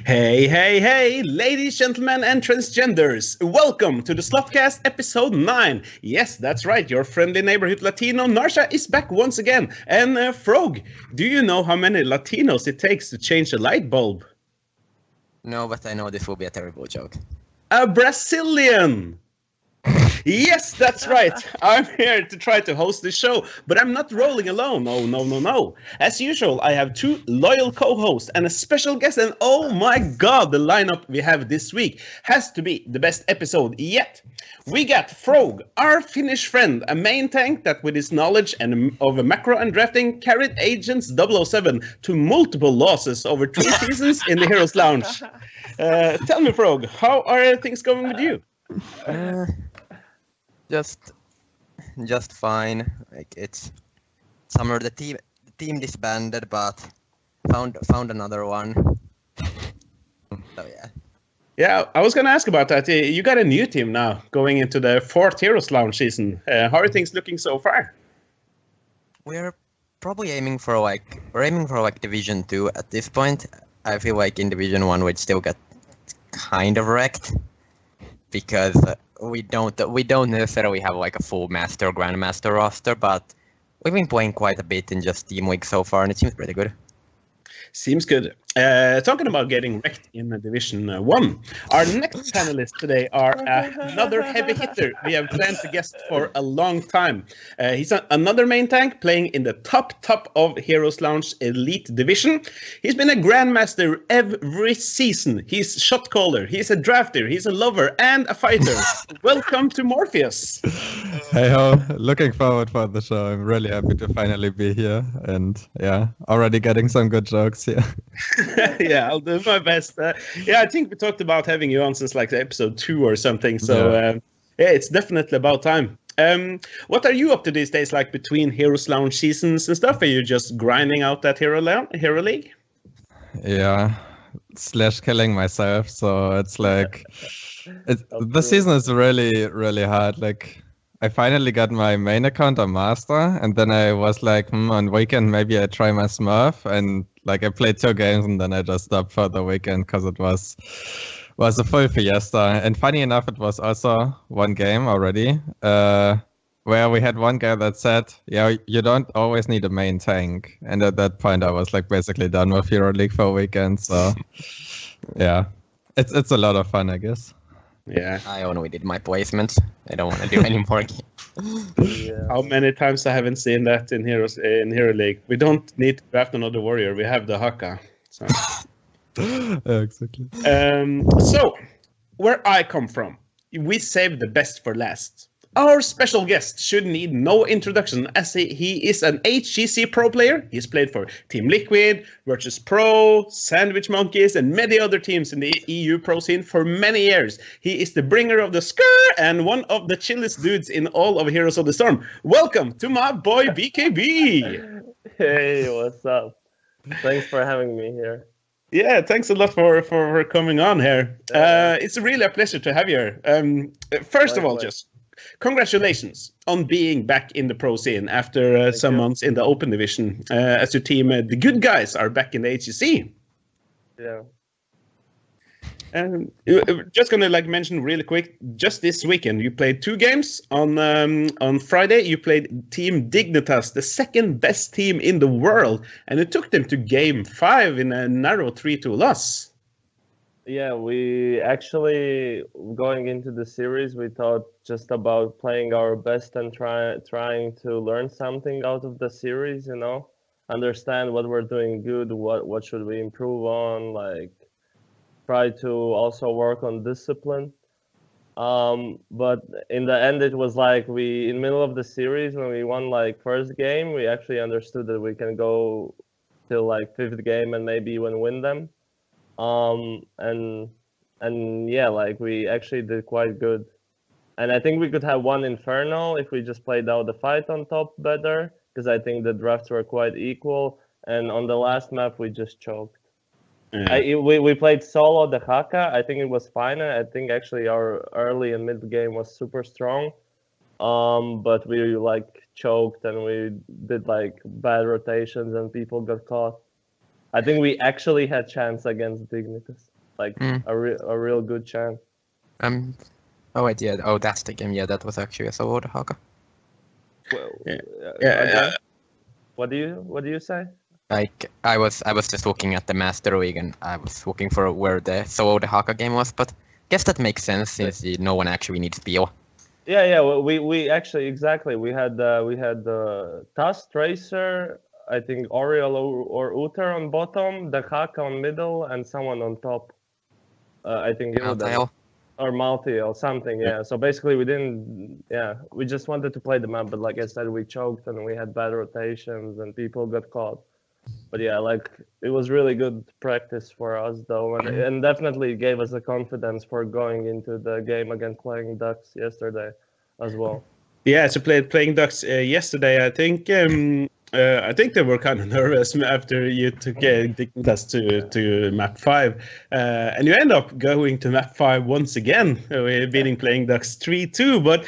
Hey, ladies, gentlemen, and transgenders. Welcome to the Slothcast episode 9. Yes, that's right, your friendly neighborhood Latino, Narsha, is back once again. And Frog, do you know how many Latinos it takes to change a light bulb? No, but I know this will be a terrible joke. A Brazilian! Yes, that's right. I'm here to try to host this show, but I'm not rolling alone. Oh, no. As usual, I have two loyal co-hosts and a special guest, and oh my god, the lineup we have this week has to be the best episode yet. We got Frog, our Finnish friend, a main tank that with his knowledge of macro and drafting carried Agents 007 to multiple losses over 3 seasons in the Heroes Lounge. Tell me, Frog, how are things going with you? Just fine. Like it's summer. The team disbanded, but found another one. So yeah. Yeah, I was gonna ask about that. You got a new team now going into the 4th Heroes Lounge season. How are things looking so far? We're probably aiming for Division 2 at this point. I feel like in Division 1 we'd still get kind of wrecked because we don't necessarily have like a full Master or Grandmaster roster, but we've been playing quite a bit in just Team League so far, and it seems pretty good. Seems good. Talking about getting wrecked in Division 1, our next panelists today are another heavy hitter we have planned to guest for a long time. He's another main tank playing in the top of Heroes Lounge Elite Division. He's been a Grandmaster every season. He's shot caller, he's a drafter, he's a lover, and a fighter. Welcome to Morpheus. Hey ho, looking forward for the show. I'm really happy to finally be here, and yeah, already getting some good jokes here. Yeah, I'll do my best. I think we talked about having you on since like episode 2 or something. So yeah, it's definitely about time. What are you up to these days, like between Heroes Lounge seasons and stuff? Are you just grinding out that Hero League? Yeah, / killing myself. So it's like the season is really hard. Like I finally got my main account on Master, and then I was like, on weekend maybe I try my Smurf, and like I played 2 games and then I just stopped for the weekend because it was a full fiesta. And funny enough, it was also 1 game already, where we had one guy that said, yeah, you don't always need a main tank. And at that point, I was like basically done with Hero League for a weekend. So yeah, it's a lot of fun, I guess. Yeah. I only did my placements. I don't want to do any more. Yeah. How many times I haven't seen that in Hero League? We don't need to draft another warrior. We have the Haka. So. Yeah, exactly. So, where I come from, we save the best for last. Our special guest should need no introduction, as he is an HGC pro player. He's played for Team Liquid, Virtus Pro, Sandwich Monkeys, and many other teams in the EU pro scene for many years. He is the bringer of the skrr and one of the chillest dudes in all of Heroes of the Storm. Welcome to my boy BKB. Hey, what's up? Thanks for having me here. Yeah, thanks a lot for coming on here. It's really a pleasure to have you here. First of all, just congratulations on being back in the pro scene after some months in the open division. As your team, the good guys, are back in the HGC. Yeah. And just gonna mention really quick, just this weekend you played 2 games. On Friday you played Team Dignitas, the second best team in the world, and it took them to game 5 in a narrow 3-2 loss. Yeah, we actually, going into the series, we thought just about playing our best and trying to learn something out of the series, understand what we're doing good, what should we improve on, try to also work on discipline. But in the end, it was in the middle of the series, when we won first game, we actually understood that we can go till 5th game and maybe even win them. And yeah, we actually did quite good. And I think we could have won Infernal if we just played out the fight on top better, because I think the drafts were quite equal. And on the last map, we just choked. Yeah. We played solo the Haka. I think it was fine. I think actually our early and mid game was super strong. But we choked and we did like bad rotations and people got caught. I think we actually had chance against Dignitas, like a real good chance. Oh wait, yeah. Oh, that's the game. Yeah, that was actually a solo haka. Well, Yeah. What do you say? Like I was just looking at the Master League and I was looking for where the solo haka game was, but guess that makes sense since no one actually needs Peel. Yeah. Well, we actually exactly we had Tusk, Tracer, I think Oriole or Uther on bottom, the Haka on middle, and someone on top. I think Maltail. or Multi or something. Yeah. So basically, we didn't. Yeah, we just wanted to play the map, but like I said, we choked and we had bad rotations and people got caught. But yeah, like it was really good practice for us though, and definitely gave us the confidence for going into the game against Playing Ducks yesterday as well. Yeah, so Playing Ducks yesterday. I think they were kind of nervous after you took Dignitas to map 5, and you end up going to map 5 once again, beating Playing Ducks 3-2. But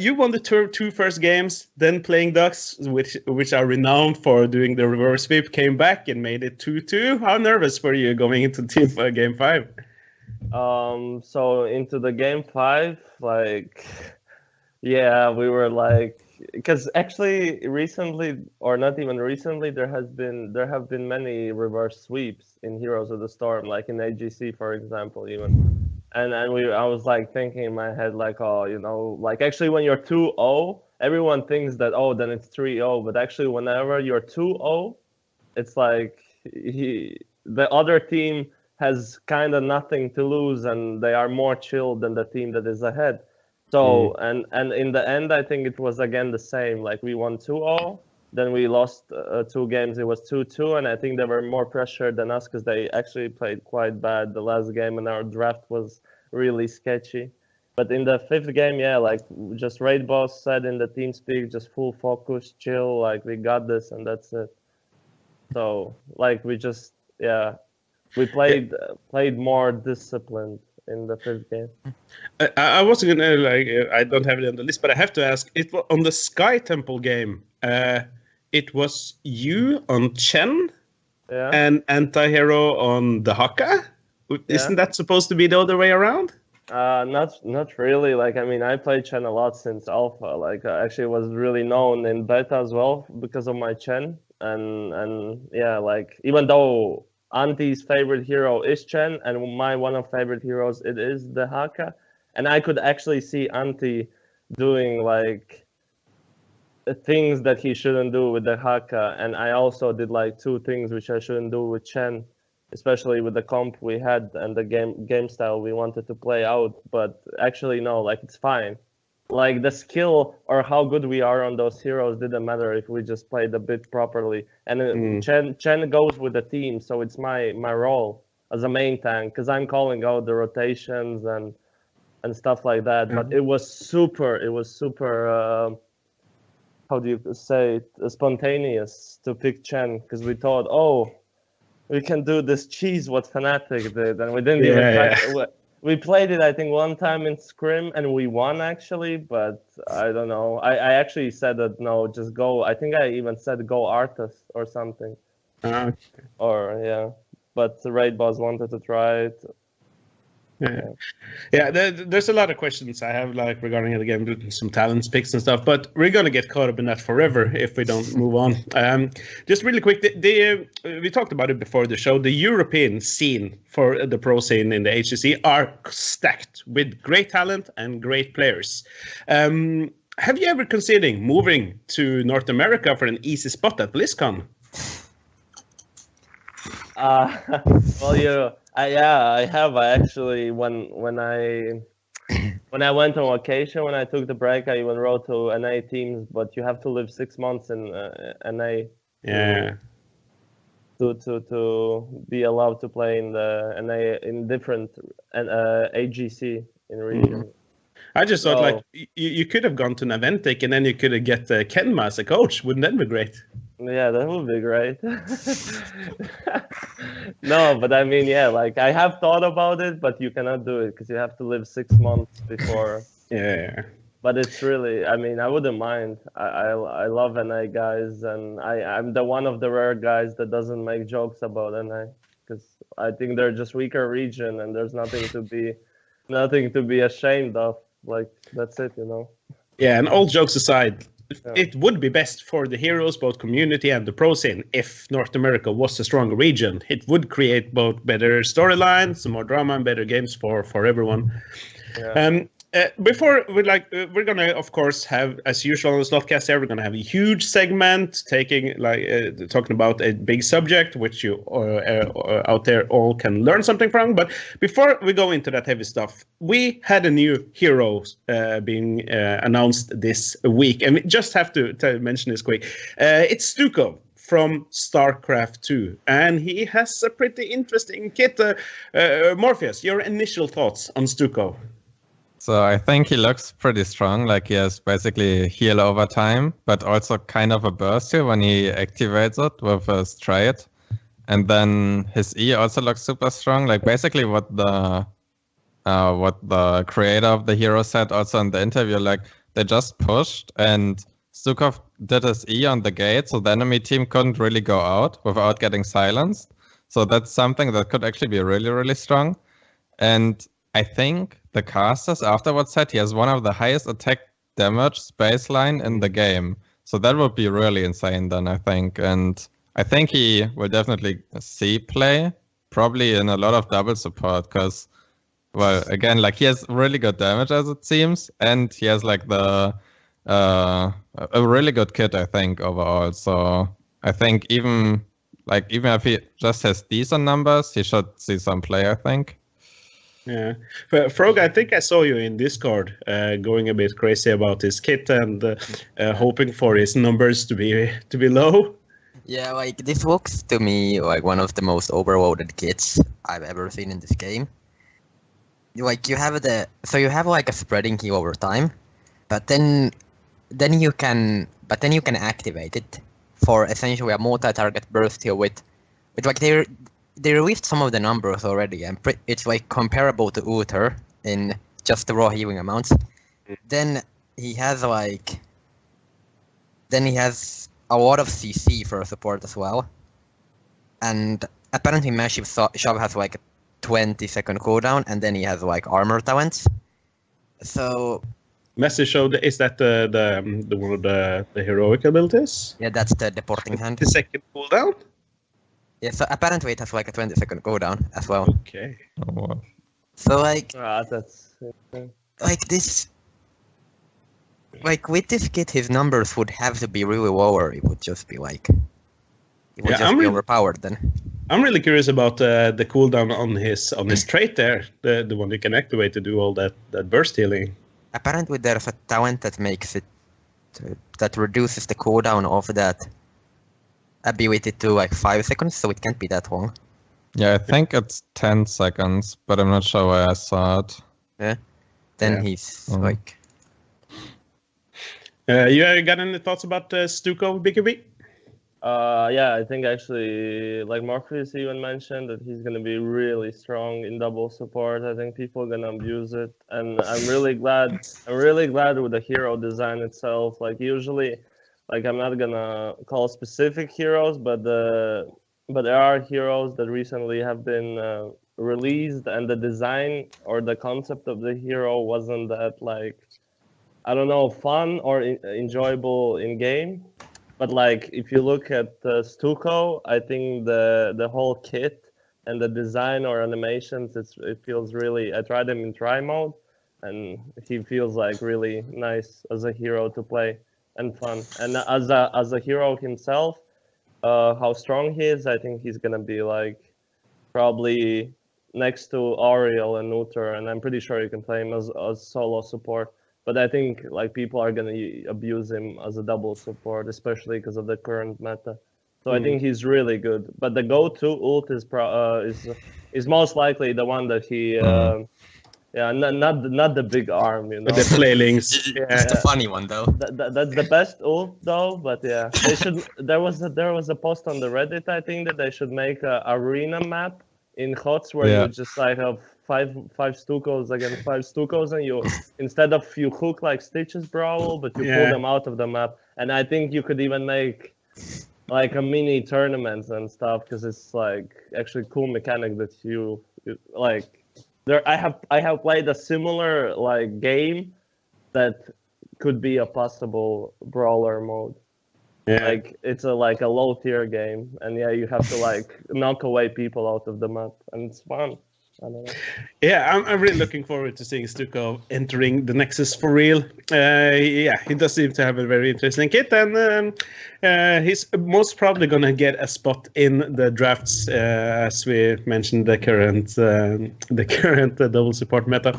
you won the two first games, then Playing Ducks, which are renowned for doing the reverse sweep, came back and made it 2-2. How nervous were you going into game 5? So into the game 5, like. Yeah, we were like, because actually recently, or not even recently, there have been many reverse sweeps in Heroes of the Storm, like in AGC, for example, even. And I was like thinking in my head, like, oh, like actually when you're 2-0, everyone thinks that, oh, then it's 3-0. But actually, whenever you're 2-0, it's like the other team has kind of nothing to lose and they are more chilled than the team that is ahead. So, and in the end, I think it was again the same. Like we won 2-0, then we lost 2 games. It was 2-2, and I think they were more pressured than us because they actually played quite bad the last game, and our draft was really sketchy. But in the 5th game, yeah, like just Raid Boss said in the team speak, just full focus, chill, like we got this, and that's it. So, like we just, yeah, we played more disciplined in the 5th game. I wasn't gonna I don't have it on the list, but I have to ask. It was on the Sky Temple game. It was you on Chen, and Anti-Hero on the Haka. Isn't that supposed to be the other way around? Not really. Like I mean, I played Chen a lot since Alpha. Like actually, was really known in Beta as well because of my Chen, and yeah, like even though Anti's favorite hero is Chen, and my one of favorite heroes it is the Haka, and I could actually see Anti doing like things that he shouldn't do with the Haka, and I also did like 2 things which I shouldn't do with Chen, especially with the comp we had and the game style we wanted to play out. But actually, no, like it's fine. Like the skill or how good we are on those heroes didn't matter if we just played a bit properly. And Chen goes with the team, so it's my role as a main tank because I'm calling out the rotations and stuff like that. But it was super. How do you say it? Spontaneous to pick Chen because we thought, oh, we can do this cheese what Fnatic did, and we didn't even try. We played it, I think, one time in Scrim, and we won, actually, but I don't know. I actually said that, no, just go. I think I even said go Arthas or something. Okay. Or, yeah. But the Raid Boss wanted to try it. Yeah. There's a lot of questions I have like regarding it again, some talents picks and stuff, but we're gonna get caught up in that forever if we don't move on. Just really quick, we talked about it before the show. The European scene for the pro scene in the HCC are stacked with great talent and great players. Have you ever considered moving to North America for an easy spot at BlizzCon? Well, I have. I actually when I went on vacation, when I took the break, I even wrote to NA teams, but you have to live 6 months in NA. Yeah. To be allowed to play in the NA in different AGC in region. I just thought like you could have gone to Naventic and then you could have get Kenma as a coach. Wouldn't that be great? Yeah, that would be great. No, but I mean, yeah, like I have thought about it, but you cannot do it because you have to live 6 months before. Yeah. but it's really, I mean, I wouldn't mind. I love NA guys, and I'm the one of the rare guys that doesn't make jokes about NA, because I think they're just weaker region, and there's nothing to be ashamed of. Like, that's it, you know. Yeah, and all jokes aside, Yeah. it would be best for the heroes, both community and the pro scene, if North America was a stronger region. It would create both better storylines, more drama, and better games for everyone. Yeah. Before we're gonna of course have, as usual on the Slothcast here, we're gonna have a huge segment talking about a big subject which you out there all can learn something from. But before we go into that heavy stuff, we had a new hero being announced this week, and we just have to mention this quick. It's Stukov from StarCraft 2, and he has a pretty interesting kit. Morpheus, your initial thoughts on Stukov? So I think he looks pretty strong, like he has basically heal over time, but also kind of a burst here when he activates it with his trade. And then his E also looks super strong, like basically what the creator of the hero said also in the interview, like they just pushed and Stukov did his E on the gate, so the enemy team couldn't really go out without getting silenced. So that's something that could actually be really, really strong. And I think the casters afterwards said he has one of the highest attack damage baseline in the game. So that would be really insane then, I think. And I think he will definitely see play, probably in a lot of double support, because, well, again, like he has really good damage as it seems, and he has like a really good kit, I think, overall. So I think even if he just has decent numbers, he should see some play, I think. Yeah, but Frog, I think I saw you in Discord going a bit crazy about his kit and hoping for his numbers to be low. Yeah, like this looks to me like one of the most overloaded kits I've ever seen in this game. Like you have like a spreading heal over time, but then you can activate it for essentially a multi-target burst heal with like they released some of the numbers already, and it's like comparable to Uther in just the raw healing amounts. Then he has a lot of CC for support as well, and apparently Massive Shove has like a 20-second cooldown, and then he has like armor talents. So Massive Shove, is that the one of the heroic abilities? yeah, that's the deporting hand. The second cooldown. Yeah, so apparently it has like a 20-second cooldown as well. Okay. Oh, wow. So like That's like this, like with this kit, his numbers would have to be really lower. It would just be like, it would just be overpowered then. I'm really curious about the cooldown on his trait there, the one you can activate to do all that burst healing. Apparently there's a talent that makes it, that reduces the cooldown of that ability to like 5 seconds, so it can't be that long. Yeah, I think it's 10 seconds, but I'm not sure where I saw it. Yeah. Then he's like... You got any thoughts about Stukov, BKB? Yeah, I think actually, like Morpheus even mentioned, that he's gonna be really strong in double support. I think people are gonna abuse it, and I'm really glad with the hero design itself. Like usually, like I'm not gonna call specific heroes, but there are heroes that recently have been released, and the design or the concept of the hero wasn't that, like, I don't know, fun or enjoyable in game. But like if you look at Stukov, I think the whole kit and the design or animations, it feels really. I tried him in try mode, and he feels like really nice as a hero to play and fun. And as a hero himself, how strong he is, I think he's gonna be like probably next to Ariel and Uther, and I'm pretty sure you can play him as solo support. But I think like people are gonna abuse him as a double support, especially because of the current meta. So I think he's really good. But the go-to ult is most likely the one that he, not the big arm, you know. The flailings. It's the funny one though. That's the best ult though. But yeah, they should. There was a post on the Reddit, I think, that they should make a arena map in HOTS where you just like have five Stukovs against 5 Stukovs, and you instead of you hook like Stitch's Brawl, but you pull them out of the map. And I think you could even make like a mini tournaments and stuff, because it's like actually cool mechanic that you like. There, I have played a similar like game that could be a possible brawler mode. Yeah. Like it's a low tier game, and you have to like knock away people out of the map, and it's fun. I don't know. Yeah, I'm really looking forward to seeing Stukov entering the Nexus for real. He does seem to have a very interesting kit, and he's most probably gonna get a spot in the drafts, as we mentioned the current double support meta.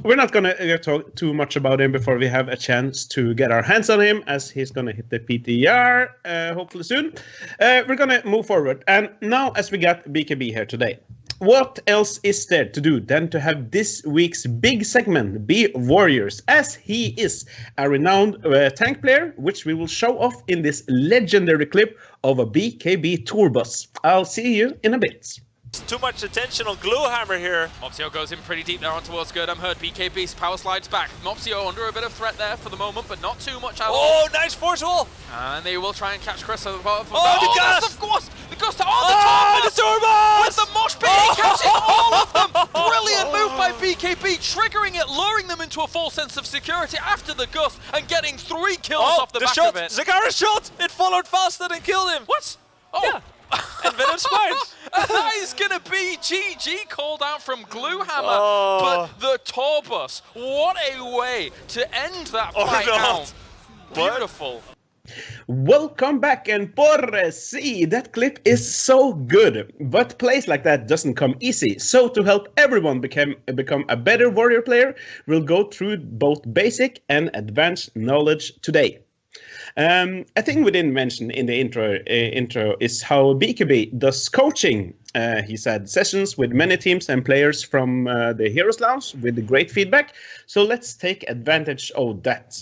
We're not gonna talk too much about him before we have a chance to get our hands on him, as he's gonna hit the PTR hopefully soon. We're gonna move forward, and now as we got BKB here today, what else is there to do than to have this week's big segment be Warriors, as he is a renowned tank player, which we will show off in this legendary clip of a BKB tour bus. I'll see you in a bit. Too much attention on Gluehammer here. Mopsio goes in pretty deep there on towards Gurdam. Heard BKB's power slides back. Mopsio under a bit of threat there for the moment, but not too much at all. Oh, nice force wall. And they will try and catch Chris at the bottom. The gas! Of course! The gust on the top! The Turbos! With the mosh pit, he catches all of them! Brilliant move by BKB, triggering it, luring them into a false sense of security after the gust, and getting 3 kills off the back shot. of it. Zagara's shot! It followed faster than killed him. What? Oh! Yeah. And Venom Spine. That is going to be GG called out from Gluehammer. Oh. But the tour bus, what a way to end that fight out. Beautiful. Welcome back, and por si, that clip is so good, but plays like that doesn't come easy. So to help everyone become a better Warrior player, we'll go through both basic and advanced knowledge today. A thing we didn't mention in the intro is how BKB does coaching. He's had sessions with many teams and players from the Heroes Lounge with great feedback. So let's take advantage of that.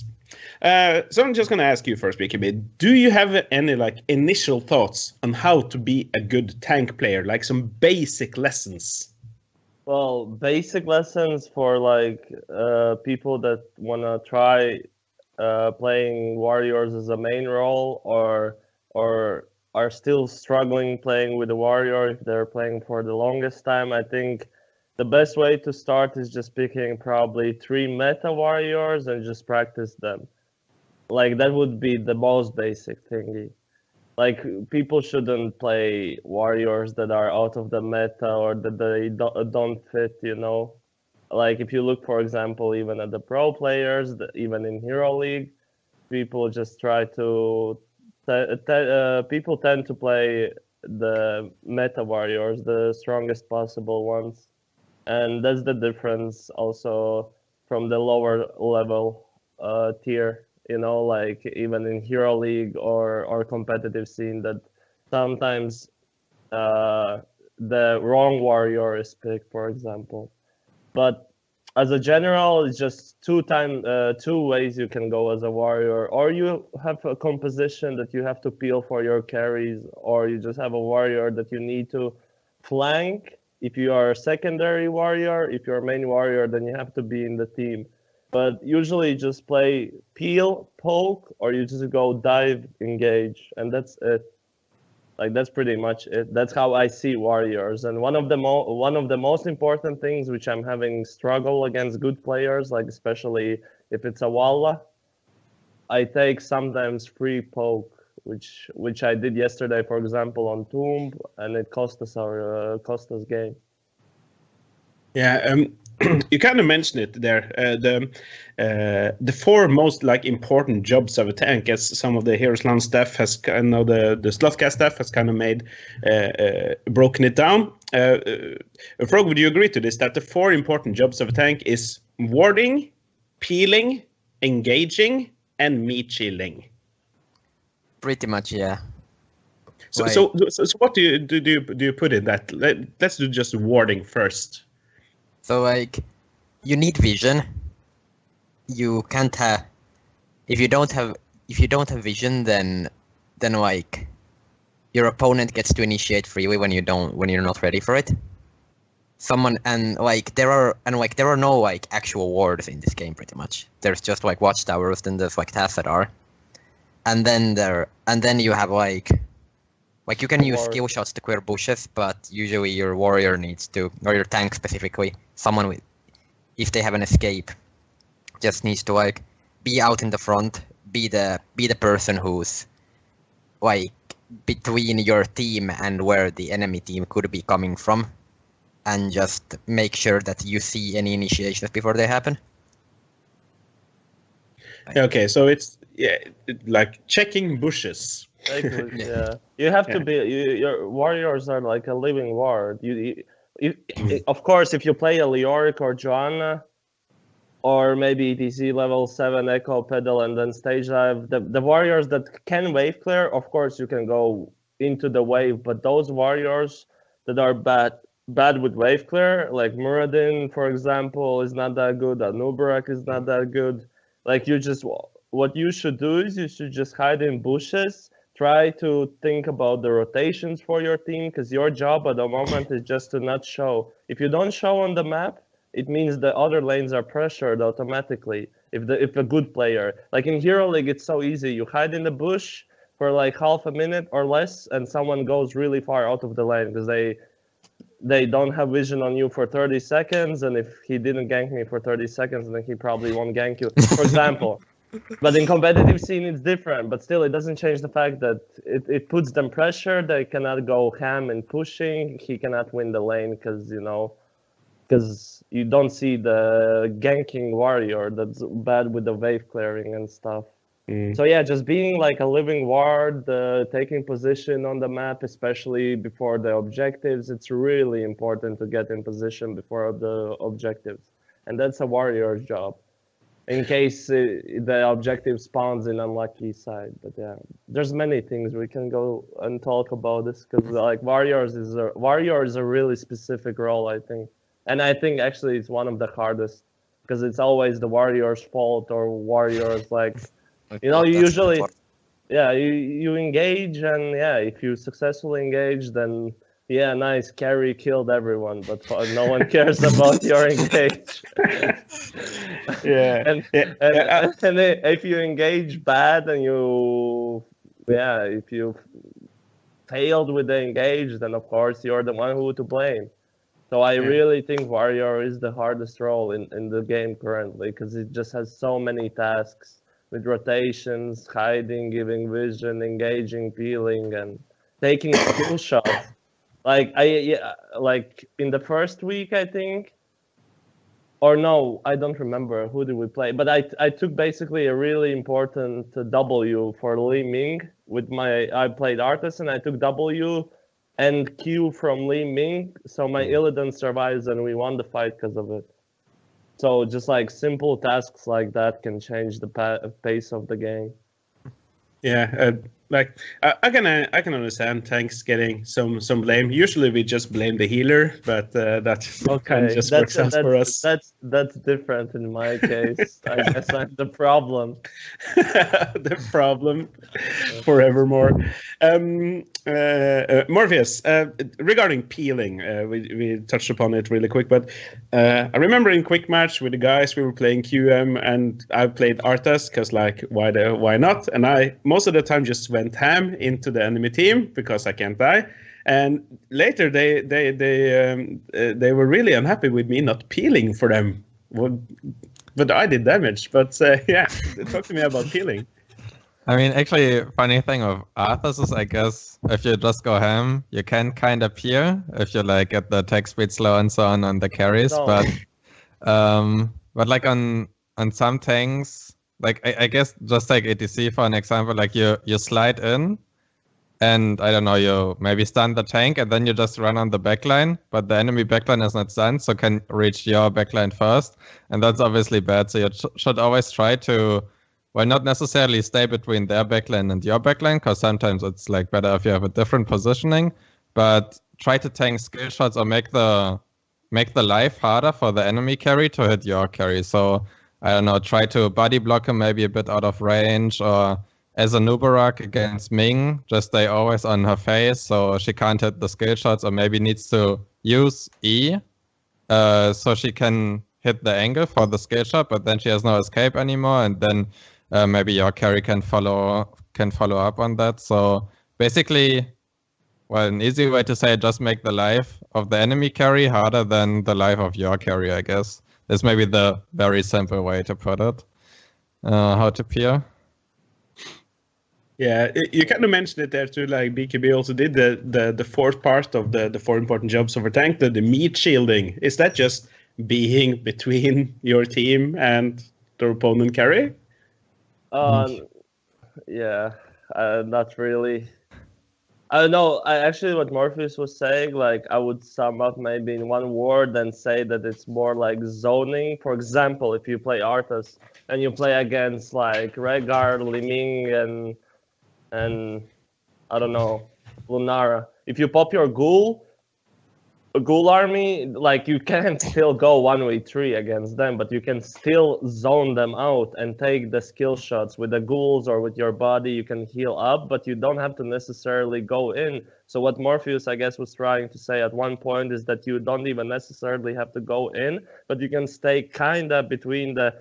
So I'm just going to ask you first, BKB. Do you have any initial thoughts on how to be a good tank player, like some basic lessons? Well, basic lessons for people that want to try playing Warriors as a main role, or are still struggling playing with the Warrior if they're playing for the longest time. I think the best way to start is just picking probably 3 meta Warriors and just practice them. That would be the most basic thingy. People shouldn't play Warriors that are out of the meta or that they don't fit, If you look, for example, even at the pro players, even in Hero League, people just try to... people tend to play the meta Warriors, the strongest possible ones. And that's the difference also from the lower level tier, even in Hero League or competitive scene, that sometimes the wrong Warrior is picked, for example. But as a general, it's just two ways you can go as a Warrior. Or you have a composition that you have to peel for your carries, or you just have a Warrior that you need to flank. If you are a secondary Warrior, if you're a main Warrior, then you have to be in the team. But usually just play peel, poke, or you just go dive, engage, and that's it. That's pretty much it. That's how I see Warriors. And one of the most important things which I'm having struggle against good players, especially if it's a Walla, I take sometimes free poke, which I did yesterday, for example, on Tomb, and it cost us game. Yeah, you kind of mentioned it there. The 4 most like important jobs of a tank, as some of the Heroes Lounge staff has, the Slothcast staff has kind of made broken it down. Frog, would you agree to this? That the 4 important jobs of a tank is warding, peeling, engaging, and meat shielding. Pretty much, yeah. So what do you put in that? Let's do just warding first. So you need vision. You can't have if you don't have vision, then your opponent gets to initiate freely when you're not ready for it. There are no like actual wards in this game pretty much. There's just like watchtowers, then there's like tasks that are. And then you have like you can use skill shots to clear bushes, but usually your warrior needs to, or your tank specifically, if they have an escape, just needs to like be out in the front, be the person who's like between your team and where the enemy team could be coming from, and just make sure that you see any initiations before they happen. Okay, so it's like checking bushes. Yeah, you have to be. Your warriors are like a living ward. Of course, if you play a Leoric or Joanna, or maybe ETC level 7 Echo Pedal and then stage dive, the warriors that can wave clear, of course you can go into the wave. But those warriors that are bad with wave clear, like Muradin, for example, is not that good. Anubarak is not that good. Like what you should do is you should just hide in bushes. Try to think about the rotations for your team, because your job at the moment is just to not show. If you don't show on the map, it means the other lanes are pressured automatically. If a good player, like in Hero League, it's so easy. You hide in the bush for like half a minute or less, and someone goes really far out of the lane because they don't have vision on you for 30 seconds, and if he didn't gank me for 30 seconds, then he probably won't gank you, for example. But in competitive scene, it's different. But still, it doesn't change the fact that it puts them pressure. They cannot go ham and pushing. He cannot win the lane because you don't see the ganking warrior that's bad with the wave clearing and stuff. So yeah, just being like a living ward, taking position on the map, especially before the objectives. It's really important to get in position before the objectives, and that's a warrior's job. In case the objective spawns in unlucky side. But yeah, there's many things we can go and talk about this, because like warrior is a really specific role, I think. And I think actually it's one of the hardest, because it's always the warrior's fault, or warriors like, you usually, you engage, and if you successfully engage, then nice, carry killed everyone, but no one cares about your engage. And if you engage bad and if you failed with the engage, then of course you're the one who to blame. So I really think warrior is the hardest role in the game currently, because it just has so many tasks with rotations, hiding, giving vision, engaging, peeling, and taking skill shots. Like like in the first week, I think, or no, I don't remember who did we play, but I took basically a really important W for Li Ming I played Artisan. I took W and Q from Li Ming, so my Illidan survives and we won the fight because of it. So just like simple tasks like that can change the pace of the game. Yeah, like I can understand tanks getting some blame. Usually we just blame the healer, but that kind of just works out for us. That's different in my case. I guess I'm the problem. The problem forevermore. Morpheus, regarding peeling, we touched upon it really quick, but I remember in quick match with the guys we were playing QM, and I played Arthas because like why not? And I most of the time just went ham into the enemy team because I can't die. And later they were really unhappy with me not peeling for them. But I did damage. But talk to me about peeling. I mean, actually, funny thing of Arthas is, I guess, if you just go ham, you can kind of peel if you like get the attack speed slow and so on the carries. But like on some tanks, like I guess just take ATC for an example, like you slide in, and I don't know, you maybe stun the tank, and then you just run on the backline, but the enemy backline is not stunned, so can reach your backline first, and that's obviously bad. So you should always try to, well, not necessarily stay between their backline and your backline, because sometimes it's like better if you have a different positioning, but try to tank skill shots or make the life harder for the enemy carry to hit your carry. So I don't know, try to body block him maybe a bit out of range, or as a Nubarak against Ming, just stay always on her face so she can't hit the skill shots, or maybe needs to use E so she can hit the angle for the skill shot, but then she has no escape anymore, and then maybe your carry can follow up on that. So basically, well, an easy way to say it, just make the life of the enemy carry harder than the life of your carry, I guess. That's maybe the very simple way to put it. How to peer? Yeah, you kind of mentioned it there too. Like BKB also did the fourth part of the 4 important jobs of a tank, the meat shielding. Is that just being between your team and the opponent carry? Yeah, not really. I don't know. Actually, what Morpheus was saying, like, I would sum up maybe in one word and say that it's more like zoning. For example, if you play Arthas and you play against like Rhaegar, Liming, and I don't know, Lunara. If you pop your a ghoul army, like, you can't still go 1v3 against them, but you can still zone them out and take the skill shots with the ghouls or with your body. You can heal up, but you don't have to necessarily go in. So what Morpheus, I guess, was trying to say at one point is that you don't even necessarily have to go in, but you can stay kinda between the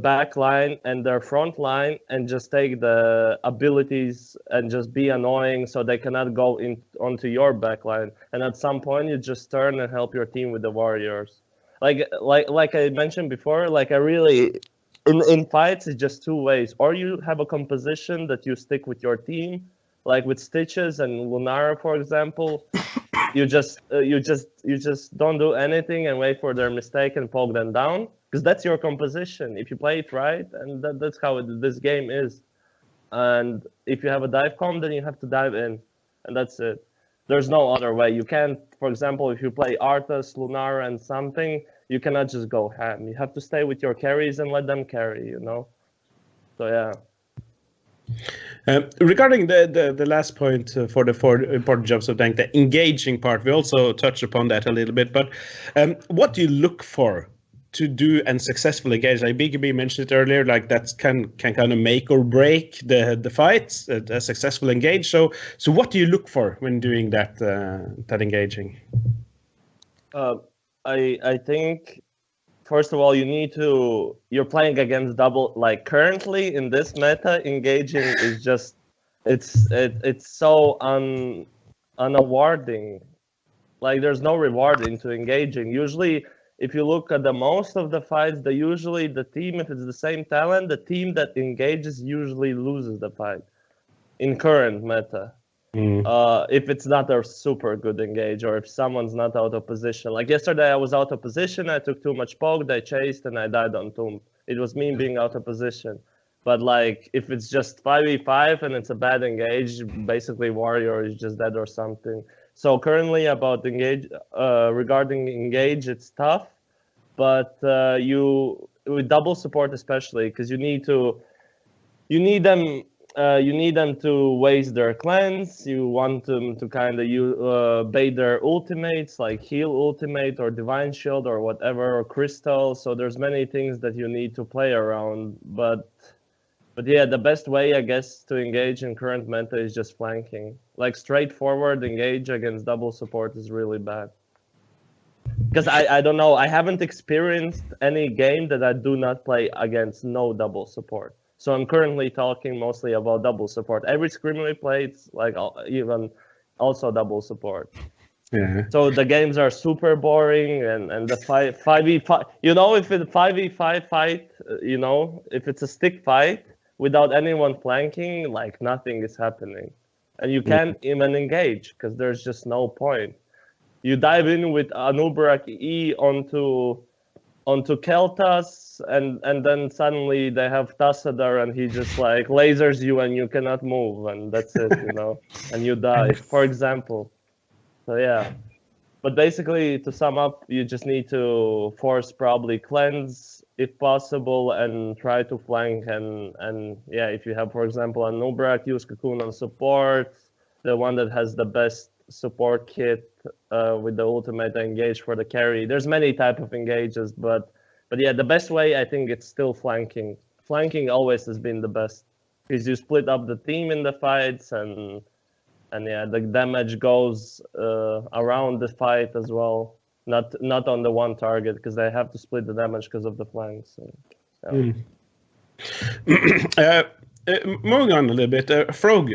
back line and their front line and just take the abilities and just be annoying so they cannot go in onto your back line. And at some point you just turn and help your team with the warriors. Like I mentioned before, like I really in fights it's just two ways. Or you have a composition that you stick with your team, like with Stitches and Lunara, for example. You just don't do anything and wait for their mistake and poke them down, because that's your composition if you play it right, and that's how this game is. And if you have a dive comp, then you have to dive in, and that's it. There's no other way. You can't, for example, if you play Arthas, Lunara, and something, you cannot just go ham. You have to stay with your carries and let them carry, you know? So yeah. Regarding the last point for the 4 important jobs of tank, the engaging part, we also touched upon that a little bit, but what do you look for to do and successfully engage? Like BKB mentioned it earlier, like that can kind of make or break the fights, a successful engage. So what do you look for when doing that engaging? I think, first of all, you're playing against double, like currently in this meta, engaging is just, it's so unawarding. Like there's no reward into engaging. Usually, if you look at the most of the fights, the team, if it's the same talent, the team that engages usually loses the fight in current meta. If it's not a super good engage, or if someone's not out of position. Like yesterday I was out of position, I took too much poke, I chased, and I died on Tomb. It was me being out of position. But like if it's just 5v5 and it's a bad engage, basically warrior is just dead or something. So currently about regarding engage, it's tough, but with double support especially, because you need them to waste their cleanse. You want them to kind of bait their ultimates, like heal ultimate or divine shield or whatever, or crystal. So there's many things that you need to play around. But yeah, the best way, I guess, to engage in current meta is just flanking. Like straightforward engage against double support is really bad. Because I don't know, I haven't experienced any game that I do not play against no double support. So I'm currently talking mostly about double support. Every scrim we play, it's like even also double support. Yeah. So the games are super boring, and the 5v5, you know, if it's 5v5 fight, you know, if it's a stick fight without anyone flanking, like nothing is happening. And you can't even engage because there's just no point. You dive in with Anubarak E onto Keltas, and then suddenly they have Tassadar, and he just like lasers you and you cannot move, and that's it, you know, and you die, for example. So yeah, but basically to sum up, you just need to force probably cleanse if possible and try to flank, and yeah, if you have, for example, Anubarak, use Cocoon on support, the one that has the best support kit with the ultimate engage for the carry. There's many type of engages, but yeah, the best way, I think, it's still flanking. Flanking always has been the best. because you split up the team in the fights, and yeah, the damage goes around the fight as well, not on the one target, because they have to split the damage because of the flanks. So, yeah. Moving on a little bit, Frog.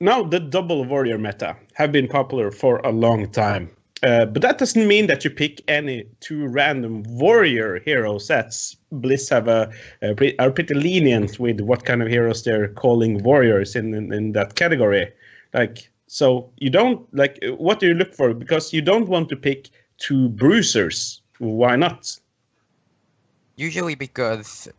Now the double warrior meta have been popular for a long time, but that doesn't mean that you pick any two random warrior hero sets. Bliss have are pretty lenient with what kind of heroes they're calling warriors in that category. Like, so you don't like, what do you look for? Because you don't want to pick two bruisers. Why not? Usually because,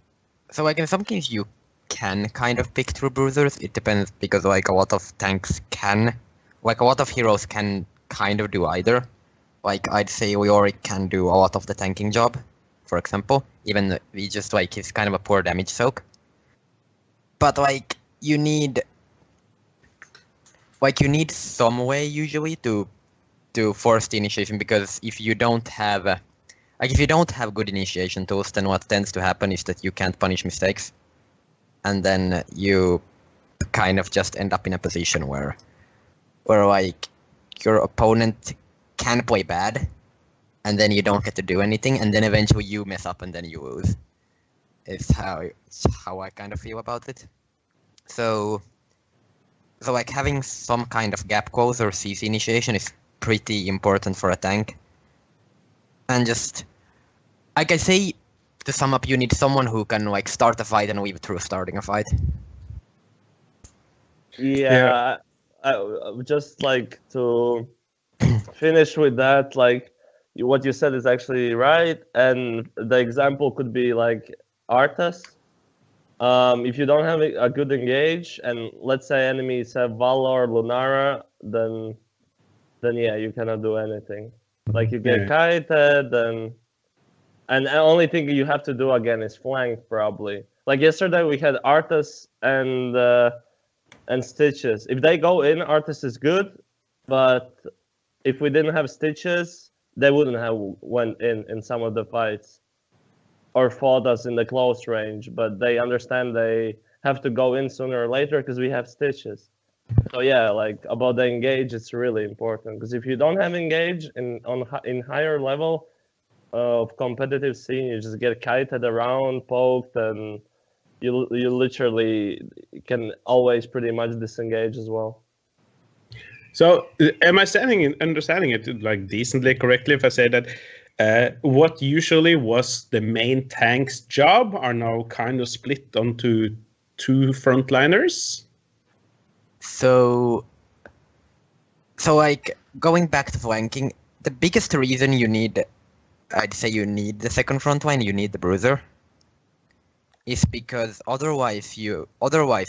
so like in some cases you can kind of pick through bruisers. It depends, because like a lot of tanks can, like a lot of heroes can kind of do either. Like I'd say Leoric can do a lot of the tanking job, for example, even though he just like he's kind of a poor damage soak. But like you need some way usually to force the initiation, because if you don't have good initiation tools, then what tends to happen is that you can't punish mistakes, and then you kind of just end up in a position where like your opponent can play bad, and then you don't get to do anything, and then eventually you mess up and then you lose. It's how I kind of feel about it. So like having some kind of gap close or CC initiation is pretty important for a tank. And just, like I say, to sum up, you need someone who can like start a fight and leave through starting a fight. Yeah, I just like to finish with that. Like what you said is actually right, and the example could be like Arthas. If you don't have a good engage, and let's say enemies have Valor, Lunara, then yeah, you cannot do anything. Like you get kited, and the only thing you have to do again is flank probably. Like yesterday we had Arthas and Stitches. If they go in, Arthas is good, but if we didn't have Stitches, they wouldn't have went in some of the fights or fought us in the close range, but they understand they have to go in sooner or later because we have Stitches. So yeah, like about the engage, it's really important, because if you don't have engage in higher level of competitive scene, you just get kited around, poked, and you literally can always pretty much disengage as well. So am I understanding it like decently correctly if I say that what usually was the main tank's job are now kind of split onto two frontliners? So like going back to flanking, the biggest reason I'd say you need the second front line, you need the bruiser, is because otherwise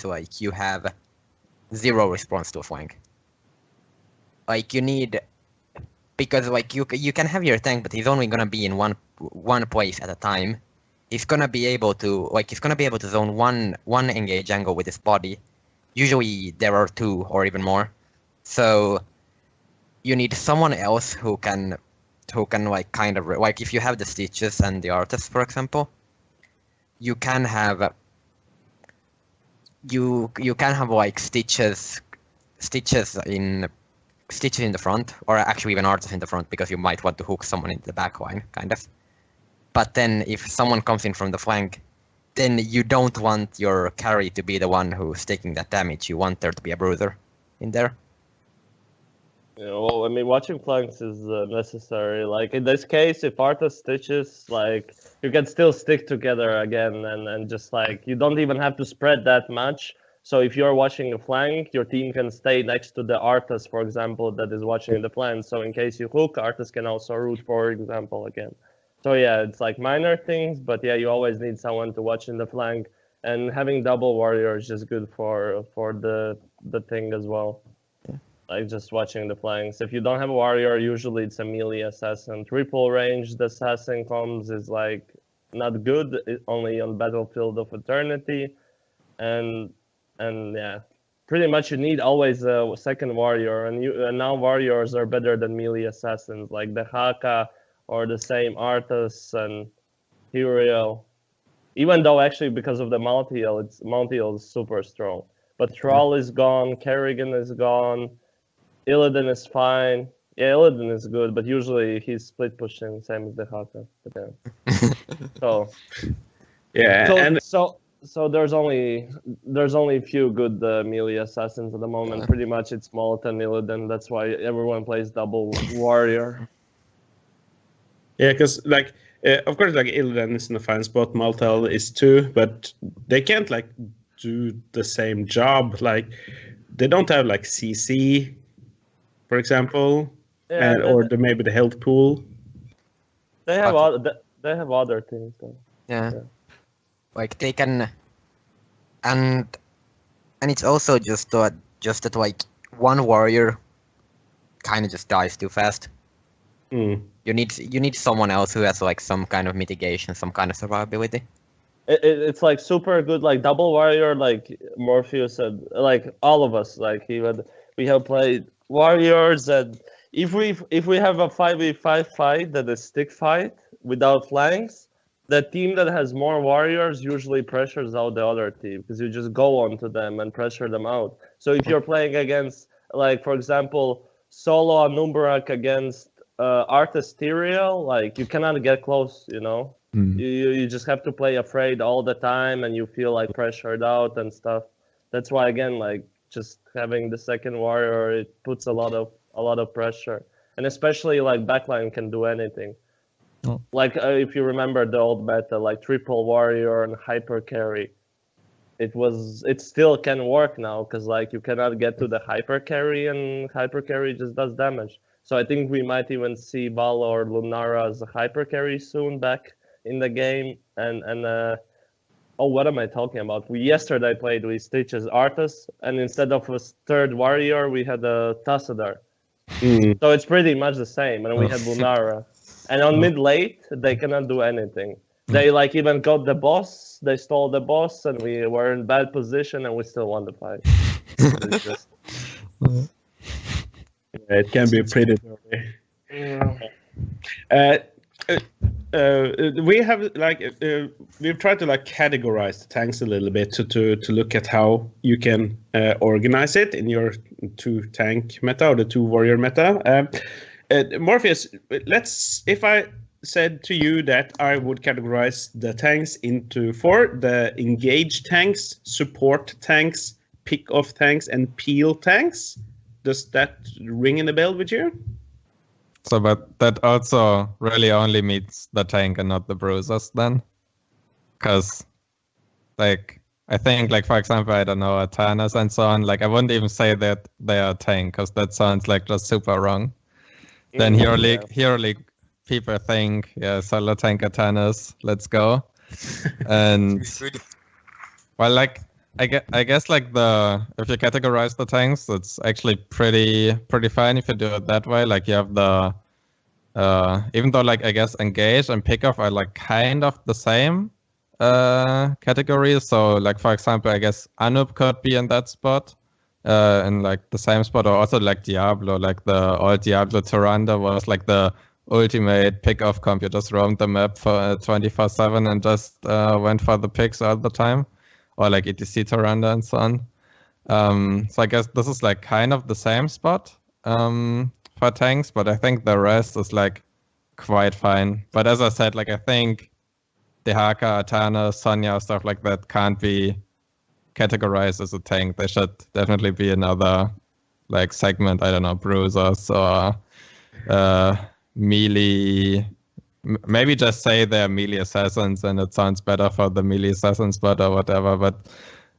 like you have zero response to a flank. Like you need, because like you can have your tank, but he's only gonna be in one place at a time. He's gonna be able to zone one engage angle with his body. Usually there are two or even more. So you need someone else who can like kind of like, if you have the Stitches and the Arthas, for example, you can have like Stitches in the front, or actually even Arthas in the front, because you might want to hook someone into the back line, kind of. But then if someone comes in from the flank, then you don't want your carry to be the one who's taking that damage. You want there to be a bruiser in there. Yeah, well, I mean, watching flanks is necessary. Like in this case, if Arthas Stitches, like you can still stick together again, and just like you don't even have to spread that much. So if you're watching a flank, your team can stay next to the Arthas, for example, that is watching the flank. So in case you hook, Arthas can also root, for example, again. So yeah, it's like minor things, but yeah, you always need someone to watch in the flank, and having double warrior is just good for the thing as well. Yeah. Like just watching the flanks. If you don't have a warrior, usually it's a melee assassin. Triple ranged assassin comes is like not good, only on Battlefield of Eternity, and yeah, pretty much you need always a second warrior, and now warriors are better than melee assassins, like the Haka or the same Arthas and Huriel. Even though actually because of the multi-heal, multi-heal is super strong. But Thrall is gone, Kerrigan is gone, Illidan is fine. Yeah, Illidan is good, but usually he's split pushing, same as the Haka. But yeah. So Yeah, so there's only a few good melee assassins at the moment. Pretty much it's Molten, Illidan. That's why everyone plays double warrior. Yeah, because like of course like Illidan is in a fine spot, Maltal is too, but they can't like do the same job. Like they don't have like CC, for example, Yeah, or maybe the health pool. They have they have other things though. Yeah. Like they can, and it's also just that like one warrior kind of just dies too fast. Mm. You need someone else who has like some kind of mitigation, some kind of survivability. It's like super good, like double warrior, like Morpheus said, like all of us, like we have played warriors, and if we have a 5v5 fight that is stick fight without flanks, the team that has more warriors usually pressures out the other team because you just go onto them and pressure them out. So if you're playing against, like for example, Solo Anub'arak against Artistirial, like you cannot get close, you know. You just have to play afraid all the time, and you feel like pressured out and stuff. That's why again, like just having the second warrior, it puts a lot of pressure, and especially like backline can do anything. Oh. Like if you remember the old meta, like triple warrior and hyper carry, it still can work now because like you cannot get to the hyper carry, and hyper carry just does damage. So I think we might even see Vala or Lunara as a hyper carry soon back in the game. And oh, what am I talking about? We yesterday played with Stitch as Arthas, and instead of a third warrior, we had a Tassadar. So it's pretty much the same, and we had Lunara. And on mid late, they cannot do anything. They like even got the boss, they stole the boss, and we were in bad position, and we still won the fight. It's just... Yeah, it can be pretty dirty. We have like we've tried to like categorize the tanks a little bit to look at how you can organize it in your two tank meta or the two warrior meta. Morpheus, if I said to you that I would categorize the tanks into 4, the engage tanks, support tanks, pick off tanks, and peel tanks. Does that ring in the bell with you? So, but that also really only meets the tank and not the bruisers then? Because, like, I think, like, for example, I don't know, Atanas and so on, like, I wouldn't even say that they are a tank, because that sounds, like, just super wrong. Then Hero League people think, yeah, solo tank Atanas, let's go. And, well, like, I guess like if you categorize the tanks, it's actually pretty fine if you do it that way. Like you have the even though like I guess engage and pick off are like kind of the same categories. So like for example, I guess Anub could be in that spot, in like the same spot, or also like Diablo, like the old Diablo Tyrande was like the ultimate pick off comp. You just roamed the map for 24/7 and just went for the picks all the time. Or like ETC Tyrande and so on. So I guess this is like kind of the same spot for tanks, but I think the rest is like quite fine. But as I said, like I think Dehaka, Atana, Sonya, stuff like that can't be categorized as a tank. They should definitely be another like segment, I don't know, bruisers or melee. Maybe just say they're melee assassins and it sounds better for the melee assassin spot or whatever, but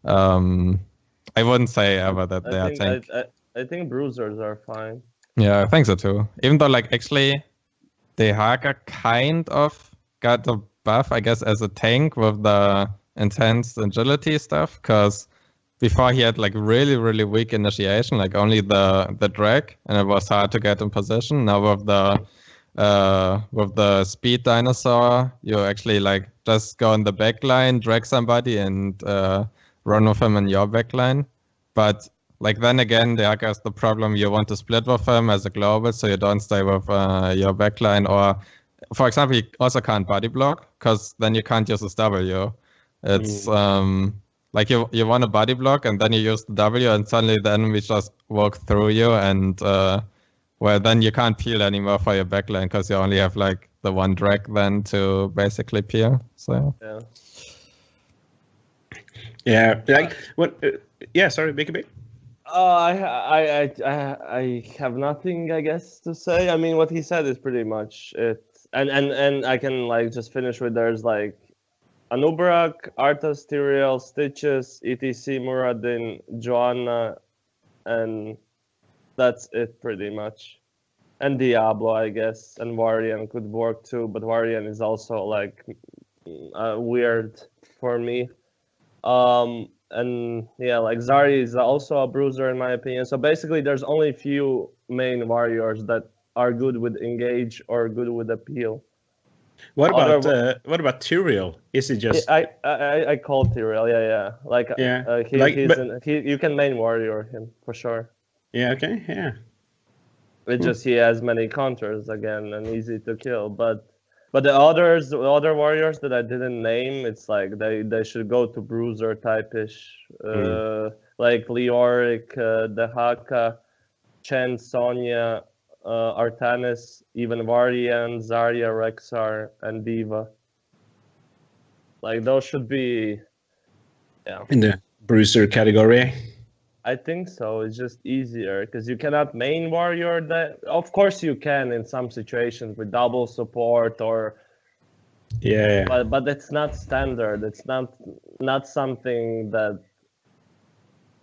I wouldn't say ever that they are tank. I think bruisers are fine. Yeah, I think so too. Even though like actually Dehaka kind of got a buff, I guess, as a tank with the intense agility stuff, because before he had like really, really weak initiation, like only the drag, and it was hard to get in position. Now with the speed dinosaur, you actually like just go in the backline, drag somebody, and run with him in your backline. But like then again, the Aka is the problem. You want to split with him as a global, so you don't stay with your backline. Or, for example, you also can't body block, because then you can't use his W. It's like you want a body block and then you use the W and suddenly the enemy just walk through you and well then you can't peel anymore for your backline because you only have like the one drag then to basically peel. So yeah, like what? Yeah, sorry, BKB. I have nothing, I guess, to say. I mean, what he said is pretty much it. And I can like just finish with there's like Anubrak, Arthas, Tyrael, Stitches, ETC, Muradin, Joanna, and that's it pretty much. And Diablo, I guess, and Varian could work too, but Varian is also like weird for me. And yeah, like Zarya is also a bruiser in my opinion. So basically, there's only few main warriors that are good with engage or good with appeal. What about Tyrael? Is it just? I call Tyrael, yeah. Like you can main warrior him for sure. Yeah. Okay. Yeah. It's just he has many counters again and easy to kill, but the other warriors that I didn't name, it's like they should go to bruiser type-ish, like Leoric, Dehaka, Chen, Sonya, Artanis, even Varian, Zarya, Rexar, and Diva. Like those should be, in the bruiser category. I think so. It's just easier because you cannot main warrior that. Of course, you can in some situations with double support or. Yeah. But it's not standard. It's not something that.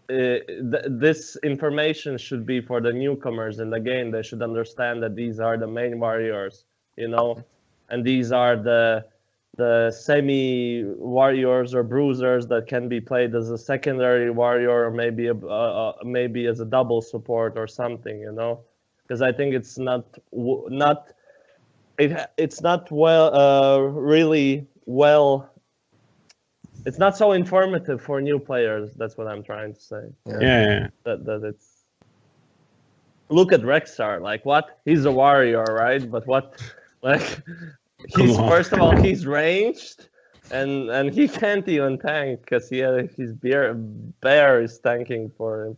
This information should be for the newcomers in the game. They should understand that these are the main warriors, and these are the semi warriors or bruisers that can be played as a secondary warrior or maybe as a double support or something, because I think it's not really well. It's not so informative for new players. That's what I'm trying to say. Yeah. That it's. Look at Rexar. Like what? He's a warrior, right? But what? Like. First of all, he's ranged, and he can't even tank because his bear is tanking for him.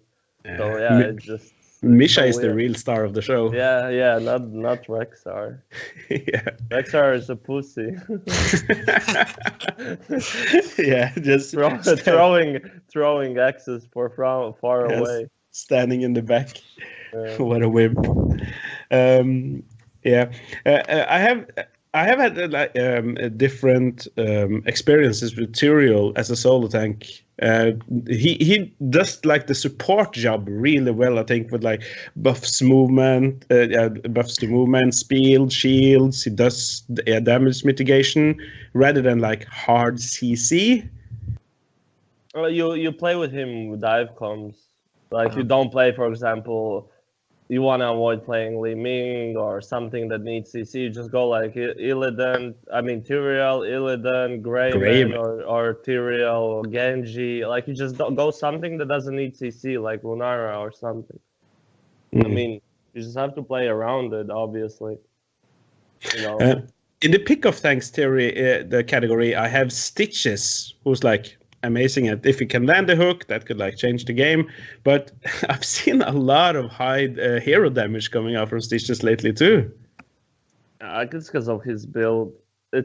So yeah, it's just. Misha is the real star of the show. Yeah, not Rexar. Yeah. Rexar is a pussy. Yeah, just throwing axes far away. Standing in the back. What a wimp. Yeah, I have had different experiences with Tyrael as a solo tank. He does like the support job really well, I think, with like buffs to movement, speed, shields. He does damage mitigation rather than like hard CC. Well, you play with him with dive comms. Like you don't play, for example. You want to avoid playing Li Ming or something that needs CC, you just go like Tyrael, Illidan, Greyman, or Tyrael, or Genji. Like you just don't go something that doesn't need CC, like Lunara or something. I mean, you just have to play around it, obviously. In the pick of thanks theory, the category, I have Stitches, who's like amazing at if you can land a hook, that could like change the game. But I've seen a lot of high hero damage coming out from Stitches lately too. I guess because of his build.